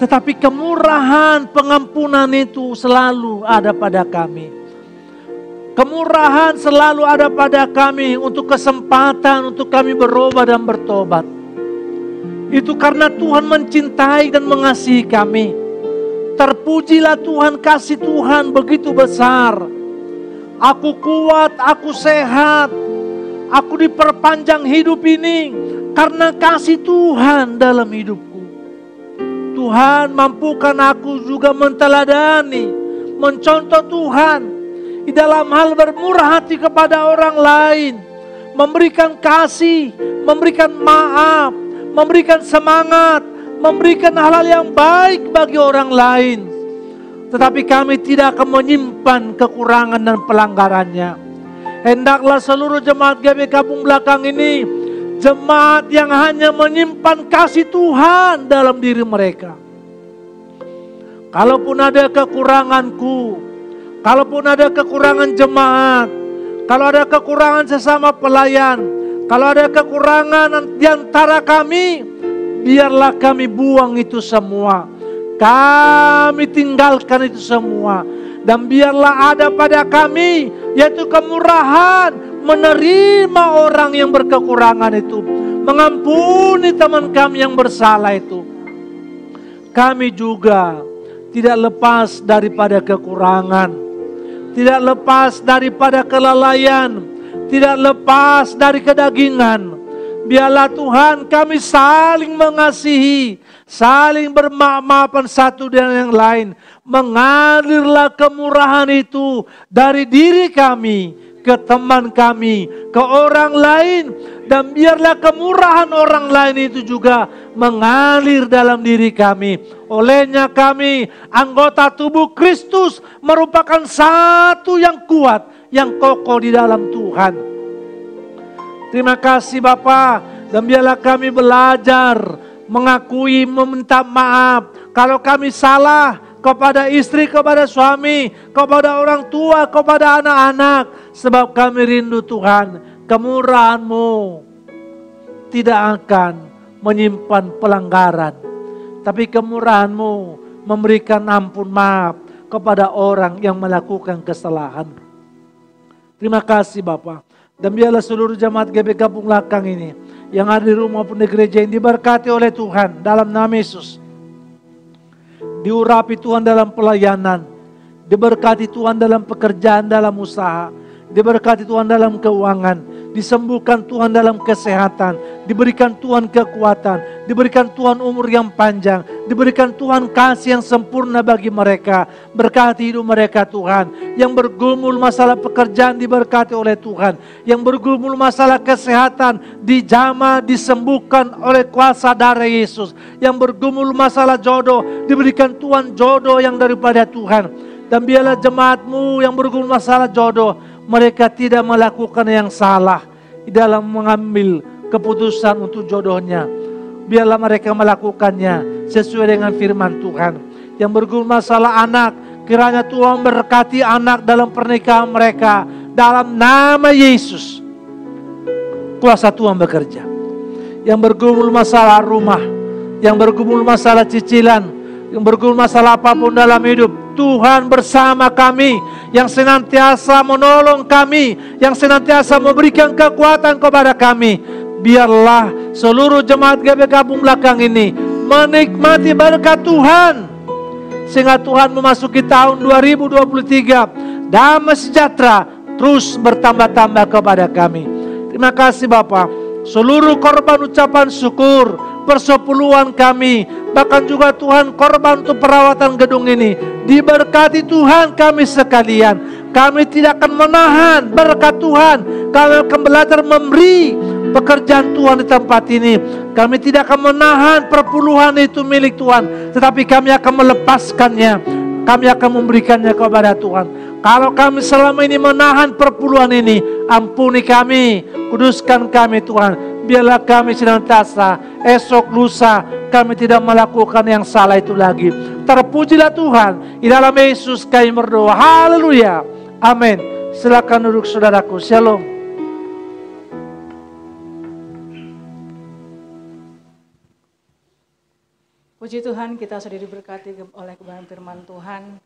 Tetapi kemurahan pengampunan itu selalu ada pada kami. Kemurahan selalu ada pada kami untuk kesempatan untuk kami berubah dan bertobat. Itu karena Tuhan mencintai dan mengasihi kami. Terpujilah Tuhan, kasih Tuhan begitu besar. Aku kuat, aku sehat, aku diperpanjang hidup ini karena kasih Tuhan dalam hidupku. Tuhan mampukan aku juga menteladani, mencontoh Tuhan di dalam hal bermurah hati kepada orang lain, memberikan kasih, memberikan maaf, memberikan semangat, memberikan hal-hal yang baik bagi orang lain. Tetapi kami tidak akan menyimpan kekurangan dan pelanggarannya. Hendaklah seluruh jemaat GBK Kampung Belakang ini jemaat yang hanya menyimpan kasih Tuhan dalam diri mereka. Kalaupun ada kekuranganku, kalaupun ada kekurangan jemaat, kalau ada kekurangan sesama pelayan, kalau ada kekurangan di antara kami, biarlah kami buang itu semua. Kami tinggalkan itu semua. Dan biarlah ada pada kami, yaitu kemurahan, menerima orang yang berkekurangan itu, mengampuni teman kami yang bersalah itu. Kami juga tidak lepas daripada kekurangan, tidak lepas daripada kelalaian, tidak lepas dari kedagingan. Biarlah Tuhan kami saling mengasihi, saling bermaaf-maafan satu dengan yang lain. Mengalirlah kemurahan itu dari diri kami ke teman kami, ke orang lain. Dan biarlah kemurahan orang lain itu juga mengalir dalam diri kami. Olehnya kami, anggota tubuh Kristus, merupakan satu yang kuat, yang kokoh di dalam Tuhan. Terima kasih Bapa. Dan biarlah kami belajar mengakui, meminta maaf kalau kami salah kepada istri, kepada suami, kepada orang tua, kepada anak-anak. Sebab kami rindu Tuhan, kemurahan-Mu tidak akan menyimpan pelanggaran. Tapi kemurahan-Mu memberikan ampun maaf kepada orang yang melakukan kesalahan. Terima kasih Bapak. Dan biarlah seluruh jemaat GBK Kampung Belakang ini, yang ada di rumah maupun di gereja ini, diberkati oleh Tuhan dalam nama Yesus. Diurapi Tuhan dalam pelayanan, diberkati Tuhan dalam pekerjaan, dalam usaha, diberkati Tuhan dalam keuangan, disembuhkan Tuhan dalam kesehatan, diberikan Tuhan kekuatan, diberikan Tuhan umur yang panjang, diberikan Tuhan kasih yang sempurna bagi mereka. Berkati hidup mereka Tuhan. Yang bergumul masalah pekerjaan diberkati oleh Tuhan. Yang bergumul masalah kesehatan dijamah, disembuhkan oleh kuasa darah Yesus. Yang bergumul masalah jodoh diberikan Tuhan jodoh yang daripada Tuhan. Dan biarlah jemaat-Mu yang bergumul masalah jodoh, mereka tidak melakukan yang salah di dalam mengambil keputusan untuk jodohnya. Biarlah mereka melakukannya sesuai dengan firman Tuhan. Yang bergumul masalah anak, kiranya Tuhan berkati anak dalam pernikahan mereka. Dalam nama Yesus, kuasa Tuhan bekerja. Yang bergumul masalah rumah, yang bergumul masalah cicilan, yang bergumul masalah apapun dalam hidup, Tuhan bersama kami, yang senantiasa menolong kami, yang senantiasa memberikan kekuatan kepada kami. Biarlah seluruh jemaat GBK Kampung Belakang ini menikmati berkat Tuhan, sehingga Tuhan memasuki tahun 2023, damai sejahtera terus bertambah-tambah kepada kami. Terima kasih Bapa. Seluruh korban ucapan syukur, persepuluhan kami, bahkan juga Tuhan korban untuk perawatan gedung ini, diberkati Tuhan kami sekalian. Kami tidak akan menahan berkat Tuhan. Kami akan belajar memberi pekerjaan Tuhan di tempat ini. Kami tidak akan menahan perpuluhan itu milik Tuhan, tetapi kami akan melepaskannya. Kami akan memberikannya kepada Tuhan. Kalau kami selama ini menahan perpuluhan ini, ampuni kami, kuduskan kami Tuhan. Biarlah kami senantiasa esok lusa kami tidak melakukan yang salah itu lagi. Terpujilah Tuhan. Di dalam Yesus kami berdoa. Haleluya. Amin. Silakan duduk saudaraku. Shalom. Puji Tuhan, kita sudah diberkati oleh kebenaran firman Tuhan.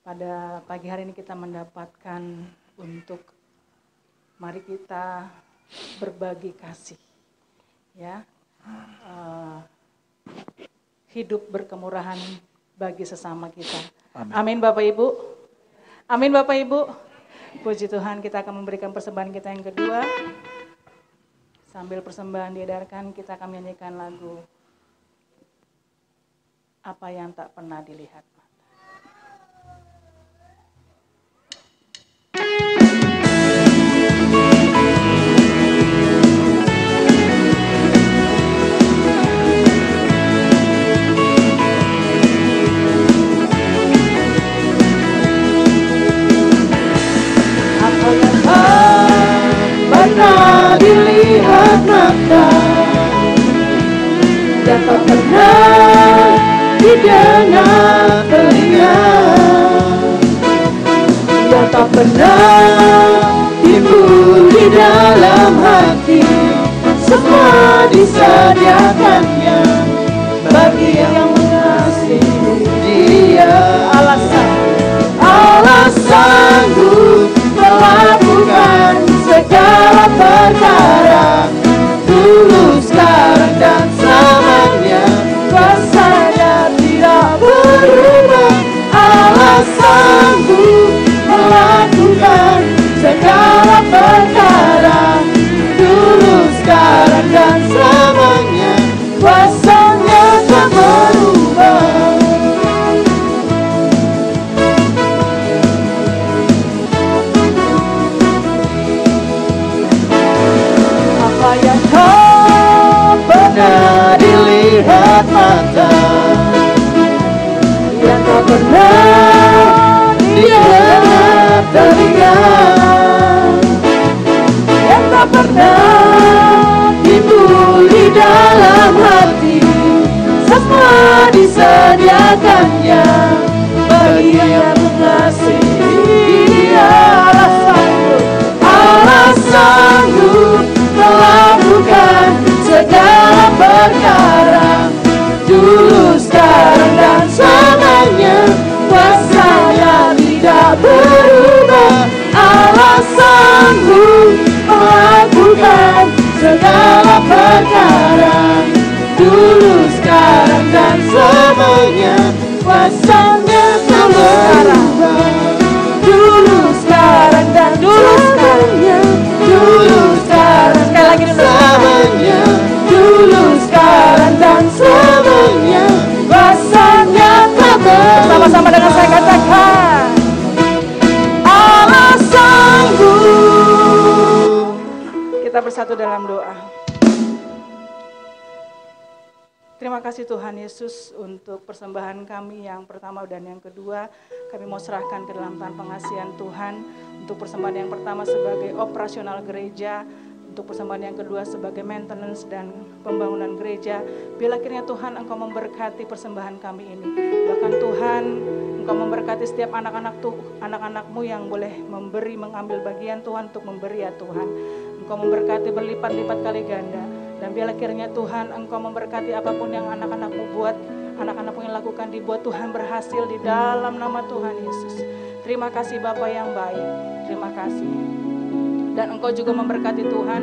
Pada pagi hari ini kita mendapatkan untuk mari kita berbagi kasih. Ya, hidup berkemurahan bagi sesama kita. Amin Bapak Ibu. Amin Bapak Ibu. Puji Tuhan, kita akan memberikan persembahan kita yang kedua. Sambil persembahan diedarkan, kita akan menyanyikan lagu Apa yang tak pernah dilihat mata. Apa yang tak pernah dilihat mata, yang tak pernah didengar telinga, yang tak pernah timbul di dalam hati, semua disediakannya bagi yang mengasihi Dia. Allah sanggup melakukan segala perkara, dulu, sekarang, dan selamanya. Kuasa-Nya tidak berubah. Allah sanggup melakukan segala perkara, dulu, sekarang, dan selamanya. Kuasa-Nya tak berubah. Apa yang tak pernah dilihat mata, yang tak pernah didengar telinga, yang tak pernah timbul di dalam hati, semua disediakannya bagi yang mengasihi Dia. Allah sanggup melakukan segala perkara, dulu, sekarang, dan selamanya. Kuasa-Nya tidak berubah. Allah sanggup melakukan segala perkara, dulu, sekarang, dan selamanya. Kuasa-Nya tak berubah. Dulu, sekarang, dan selamanya. Dulu, sekarang, dan selamanya. Dulu, sekarang, dan selamanya. Kuasa-Nya tak berubah. Sama-sama dengan saya katakan, Allah sanggup. Kita bersatu dalam doa. Terima kasih Tuhan Yesus untuk persembahan kami yang pertama dan yang kedua. Kami mau serahkan ke dalam tangan pengasihan Tuhan. Untuk persembahan yang pertama sebagai operasional gereja, untuk persembahan yang kedua sebagai maintenance dan pembangunan gereja. Bila kiranya Tuhan Engkau memberkati persembahan kami ini. Bahkan Tuhan Engkau memberkati setiap anak-anak-Mu yang boleh memberi, mengambil bagian Tuhan untuk memberi ya Tuhan. Engkau memberkati berlipat-lipat kali ganda. Dan biarlah kiranya Tuhan Engkau memberkati apapun yang anak-anak-Mu buat, anak-anak-Mu yang lakukan dibuat Tuhan berhasil di dalam nama Tuhan Yesus. Terima kasih Bapa yang baik, terima kasih. Dan Engkau juga memberkati Tuhan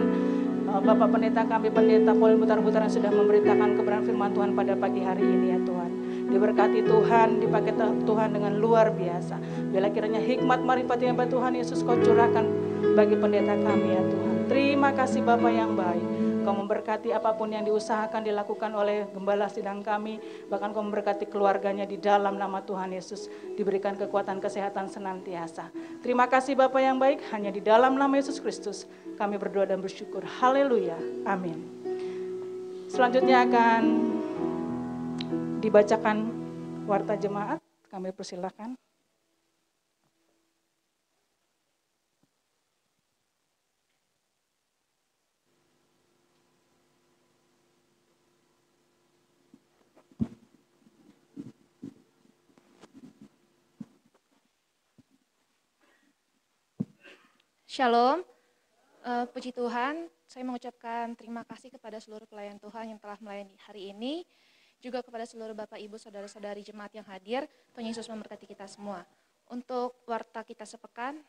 Bapak Pendeta kami, Pendeta Paul Butar-Butar yang sudah memberitakan kebenaran firman Tuhan pada pagi hari ini ya Tuhan. Diberkati Tuhan, dipakai Tuhan dengan luar biasa. Biarlah kiranya hikmat marifat yang Tuhan Yesus Kau curahkan bagi pendeta kami ya Tuhan. Terima kasih Bapa yang baik. Kau memberkati apapun yang diusahakan dilakukan oleh gembala sidang kami. Bahkan Kau memberkati keluarganya di dalam nama Tuhan Yesus. Diberikan kekuatan kesehatan senantiasa. Terima kasih Bapa yang baik. Hanya di dalam nama Yesus Kristus kami berdoa dan bersyukur. Haleluya. Amin. Selanjutnya akan dibacakan warta jemaat. Kami persilakan. Shalom, puji Tuhan, saya mengucapkan terima kasih kepada seluruh pelayan Tuhan yang telah melayani hari ini. juga kepada seluruh Bapak Ibu Saudara-saudari jemaat yang hadir. Tuhan Yesus memberkati kita semua. Untuk warta kita sepekan,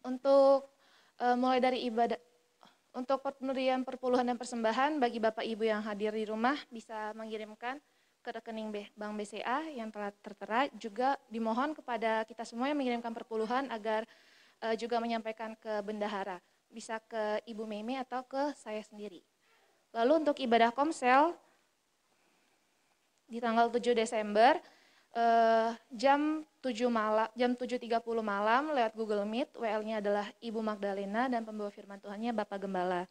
untuk mulai dari ibadah, untuk pemberian perpuluhan dan persembahan bagi Bapak Ibu yang hadir di rumah bisa mengirimkan ke rekening Bank BCA yang telah tertera. Juga dimohon kepada kita semua yang mengirimkan perpuluhan agar juga menyampaikan ke bendahara, bisa ke Ibu Meme atau ke saya sendiri. Lalu untuk ibadah komsel di tanggal 7 Desember jam 7.30 malam lewat Google Meet. WL-nya adalah Ibu Magdalena dan pembawa firman Tuhannya Bapak Gembala.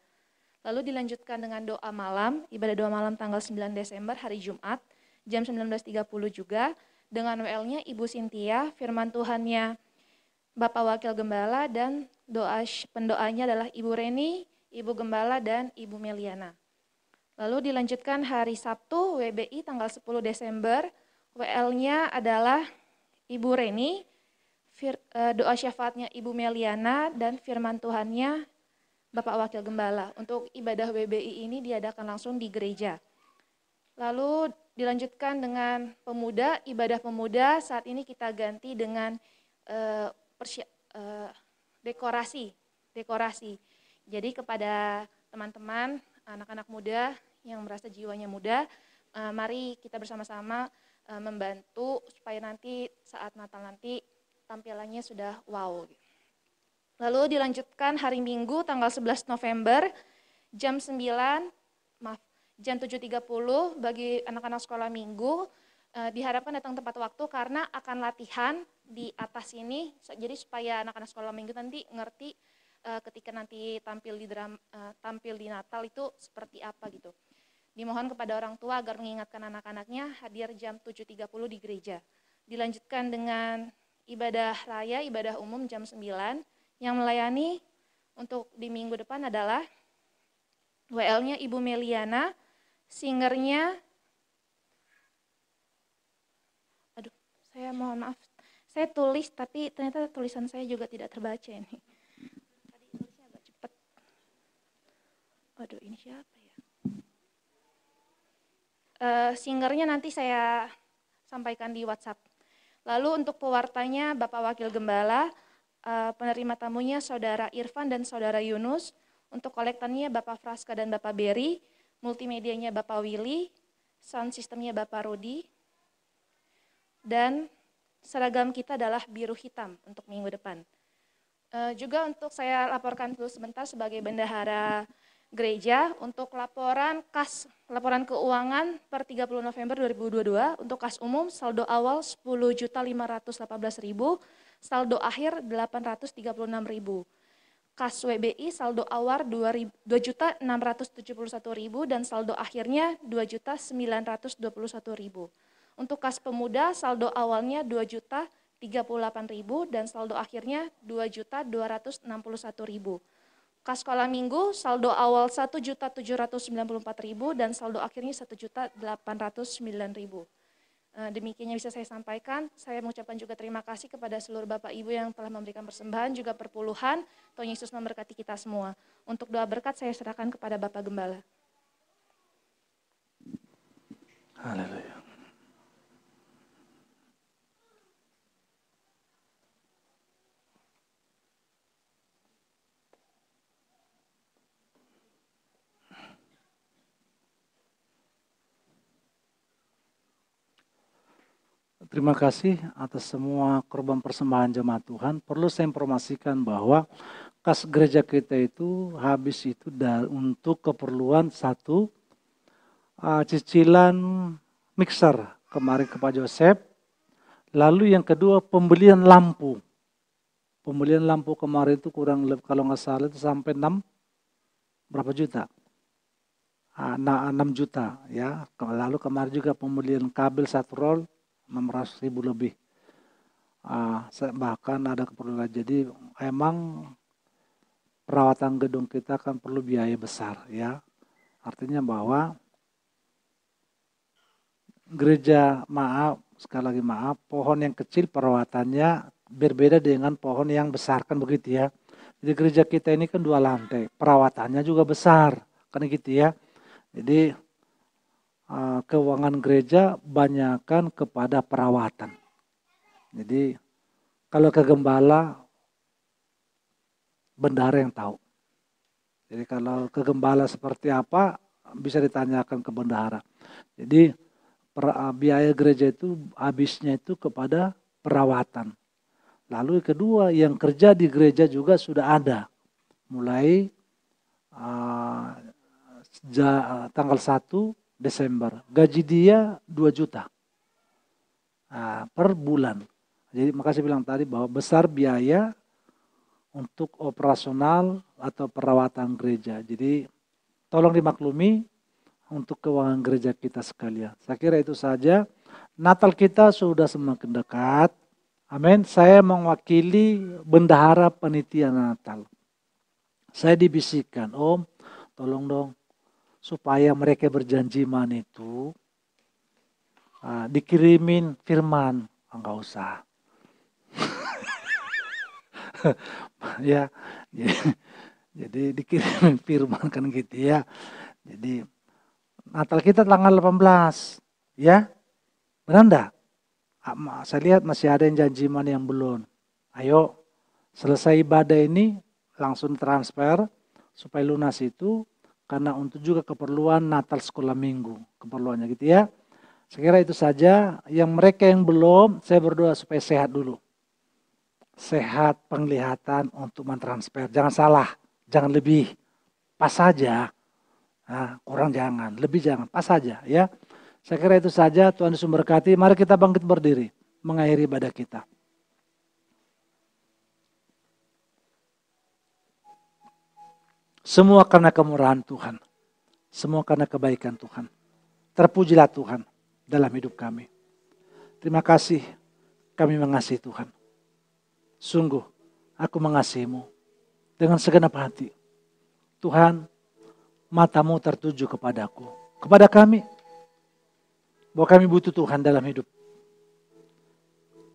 Lalu dilanjutkan dengan doa malam, ibadah doa malam tanggal 9 Desember hari Jumat jam 19.30 juga dengan WL-nya Ibu Cynthia, firman Tuhannya Bapak Wakil Gembala, dan pendoanya adalah Ibu Reni, Ibu Gembala, dan Ibu Meliana. Lalu dilanjutkan hari Sabtu WBI tanggal 10 Desember, WL-nya adalah Ibu Reni, doa syafaatnya Ibu Meliana, dan firman Tuhannya Bapak Wakil Gembala. Untuk ibadah WBI ini diadakan langsung di gereja. Lalu dilanjutkan dengan pemuda, ibadah pemuda saat ini kita ganti dengan dekorasi. Jadi kepada teman-teman, anak-anak muda yang merasa jiwanya muda, mari kita bersama-sama membantu supaya nanti saat Natal nanti tampilannya sudah wow. Lalu dilanjutkan hari Minggu tanggal 11 November jam 7.30 bagi anak-anak sekolah minggu. Diharapkan datang tepat waktu karena akan latihan di atas ini, jadi supaya anak-anak sekolah minggu nanti ngerti ketika nanti tampil di Natal itu seperti apa gitu. Dimohon kepada orang tua agar mengingatkan anak-anaknya hadir jam 7.30 di gereja. Dilanjutkan dengan ibadah raya, ibadah umum jam 9. Yang melayani untuk di minggu depan adalah WL-nya Ibu Meliana, singernya, saya mohon maaf, saya tulis tapi ternyata tulisan saya juga tidak terbaca ini. Tadi tulisnya agak cepat. Waduh, ini siapa ya? Singernya nanti saya sampaikan di WhatsApp. Lalu untuk pewartanya Bapak Wakil Gembala, penerima tamunya Saudara Irfan dan Saudara Yunus, untuk kolektannya Bapak Fraska dan Bapak Berry, multimedianya Bapak Willy, sound systemnya Bapak Rudi, dan seragam kita adalah biru hitam untuk minggu depan. Juga untuk saya laporkan dulu sebentar sebagai bendahara gereja untuk laporan keuangan per 30 November 2022 untuk kas umum saldo awal 10.518.000, saldo akhir 836.000. Kas WBI saldo awal 2.671.000 dan saldo akhirnya 2.921.000. Untuk kas pemuda saldo awalnya 2.038.000 dan saldo akhirnya 2.261.000. Kas sekolah minggu saldo awal 1.794.000 dan saldo akhirnya 1.809.000. Demikiannya bisa saya sampaikan. Saya mengucapkan juga terima kasih kepada seluruh Bapak Ibu yang telah memberikan persembahan juga perpuluhan. Tuhan Yesus memberkati kita semua. Untuk doa berkat saya serahkan kepada Bapak Gembala. Haleluya. Terima kasih atas semua korban persembahan jemaat Tuhan. Perlu saya informasikan bahwa kas gereja kita itu habis itu untuk keperluan satu cicilan mixer kemarin ke Pak Joseph. Lalu yang kedua pembelian lampu. Pembelian lampu kemarin itu kurang lebih kalau nggak salah itu sampai 6 berapa juta? 6 juta ya. Lalu kemarin juga pembelian kabel 1 roll 600.000 lebih. Bahkan ada keperluan. Jadi emang perawatan gedung kita kan perlu biaya besar ya. Artinya bahwa gereja, sekali lagi maaf, pohon yang kecil perawatannya berbeda dengan pohon yang besar kan begitu ya. Jadi gereja kita ini kan 2 lantai, perawatannya juga besar, kan gitu ya. Jadi keuangan gereja banyakkan kepada perawatan. Jadi kalau ke gembala, bendahara yang tahu. Jadi kalau ke gembala seperti apa, bisa ditanyakan ke bendahara. Jadi biaya gereja itu habisnya itu kepada perawatan. Lalu kedua, yang kerja di gereja juga sudah ada. Mulai tanggal 1 Desember. Gaji dia 2 juta per bulan. Jadi makanya saya bilang tadi bahwa besar biaya untuk operasional atau perawatan gereja. Jadi tolong dimaklumi untuk keuangan gereja kita sekalian. Saya kira itu saja. Natal kita sudah semakin dekat. Amin. Saya mewakili bendahara panitia Natal. Saya dibisikkan, Om, tolong dong supaya mereka berjanji man itu dikirimin firman. Enggak usah. Ya, jadi dikirimin firman kan gitu ya. Jadi Natal kita tanggal 18, ya, benar enggak? Saya lihat masih ada yang janji man yang belum. Ayo, selesai ibadah ini langsung transfer supaya lunas itu, karena untuk juga keperluan Natal sekolah minggu, keperluannya gitu ya. Saya kira itu saja. Yang mereka yang belum, saya berdoa supaya sehat dulu. Sehat penglihatan untuk mentransfer. Jangan salah, jangan lebih. Pas saja. Nah, kurang jangan, lebih jangan, pas saja ya. Saya kira itu saja. Tuhan Yesus memberkati. Mari kita bangkit berdiri, mengakhiri ibadah kita. Semua karena kemurahan Tuhan. Semua karena kebaikan Tuhan. Terpujilah Tuhan dalam hidup kami. Terima kasih kami mengasihi Tuhan. Sungguh aku mengasihimu dengan segenap hati. Tuhan, matamu tertuju kepadaku, kepada kami. Bahwa kami butuh Tuhan dalam hidup.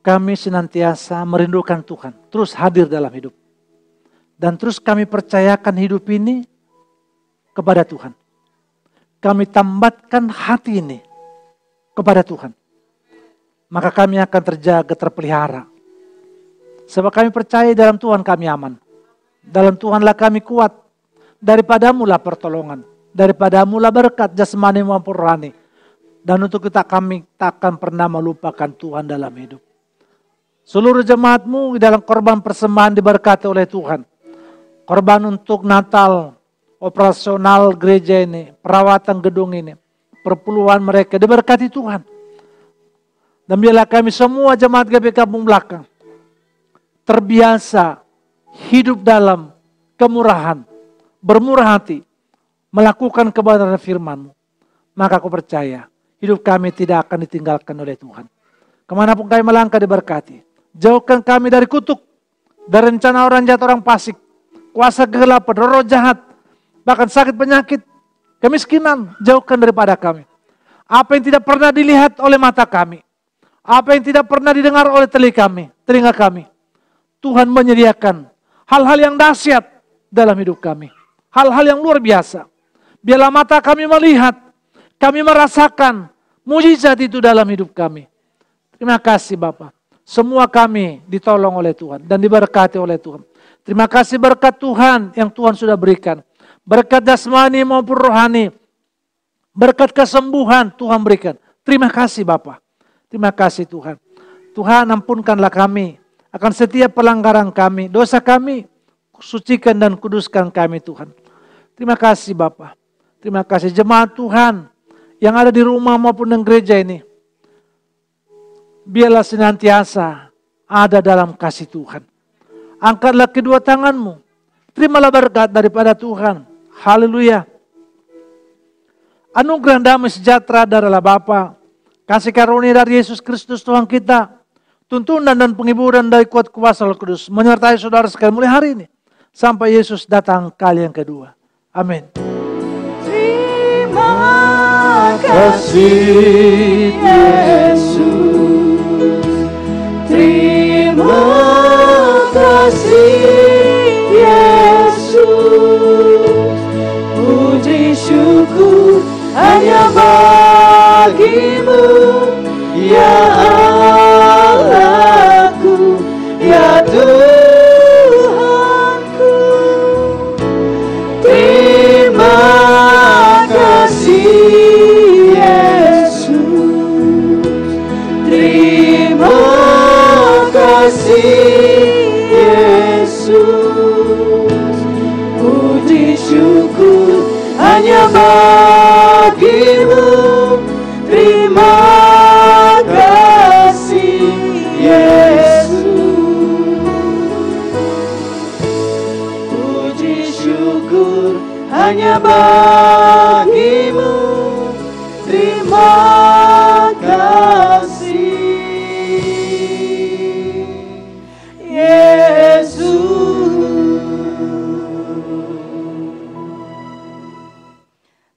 Kami senantiasa merindukan Tuhan, terus hadir dalam hidup. Dan terus kami percayakan hidup ini kepada Tuhan. Kami tambatkan hati ini kepada Tuhan. Maka kami akan terjaga, terpelihara. Sebab kami percaya dalam Tuhan kami aman. Dalam Tuhanlah kami kuat. Daripadamulah pertolongan. Daripadamulah berkat jasmani maupun rohani. Dan untuk kita kami takkan pernah melupakan Tuhan dalam hidup. Seluruh jemaatmu dalam korban persembahan diberkati oleh Tuhan. Korban untuk Natal, operasional gereja ini, perawatan gedung ini, perpuluhan mereka diberkati Tuhan. Dan biarlah kami semua jemaat GBK Kampung Belakang terbiasa hidup dalam kemurahan, bermurah hati, melakukan kebenaran firman-Mu. Maka aku percaya hidup kami tidak akan ditinggalkan oleh Tuhan. Kemanapun kami melangkah diberkati. Jauhkan kami dari kutuk, dari rencana orang jahat, orang fasik, kuasa kegelapan, roh jahat, bahkan sakit penyakit, kemiskinan, jauhkan daripada kami. Apa yang tidak pernah dilihat oleh mata kami, apa yang tidak pernah didengar oleh telinga kami, Tuhan menyediakan hal-hal yang dahsyat dalam hidup kami. Hal-hal yang luar biasa. Biarlah mata kami melihat, kami merasakan mujizat itu dalam hidup kami. Terima kasih Bapa. Semua kami ditolong oleh Tuhan dan diberkati oleh Tuhan. Terima kasih berkat Tuhan yang Tuhan sudah berikan. Berkat jasmani maupun rohani. Berkat kesembuhan Tuhan berikan. Terima kasih Bapa. Terima kasih Tuhan. Tuhan ampunkanlah kami akan setiap pelanggaran kami, dosa kami, sucikan dan kuduskan kami Tuhan. Terima kasih Bapa. Terima kasih jemaat Tuhan yang ada di rumah maupun di gereja ini. Biarlah senantiasa ada dalam kasih Tuhan. Angkatlah kedua tanganmu. Terimalah berkat daripada Tuhan. Haleluya. Anugerah damai sejahtera dari Allah Bapa, kasih karunia dari Yesus Kristus Tuhan kita, tuntunan dan penghiburan dari kuat kuasa Roh Kudus menyertai saudara sekalian mulai hari ini sampai Yesus datang kali yang kedua. Amin. Terima kasih Yesus. Terima kasih Yesus. hanya bagimu, ya Allahku, ya Tuhanku. Terima kasih Yesus, terima kasih Yesus. Puji syukur hanya bagimu, terima kasih Yesus. Puji syukur hanya bagimu, terima kasih Yesus.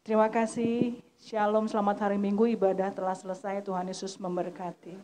Terima kasih. Shalom, selamat hari Minggu. Ibadah telah selesai. Tuhan Yesus memberkati.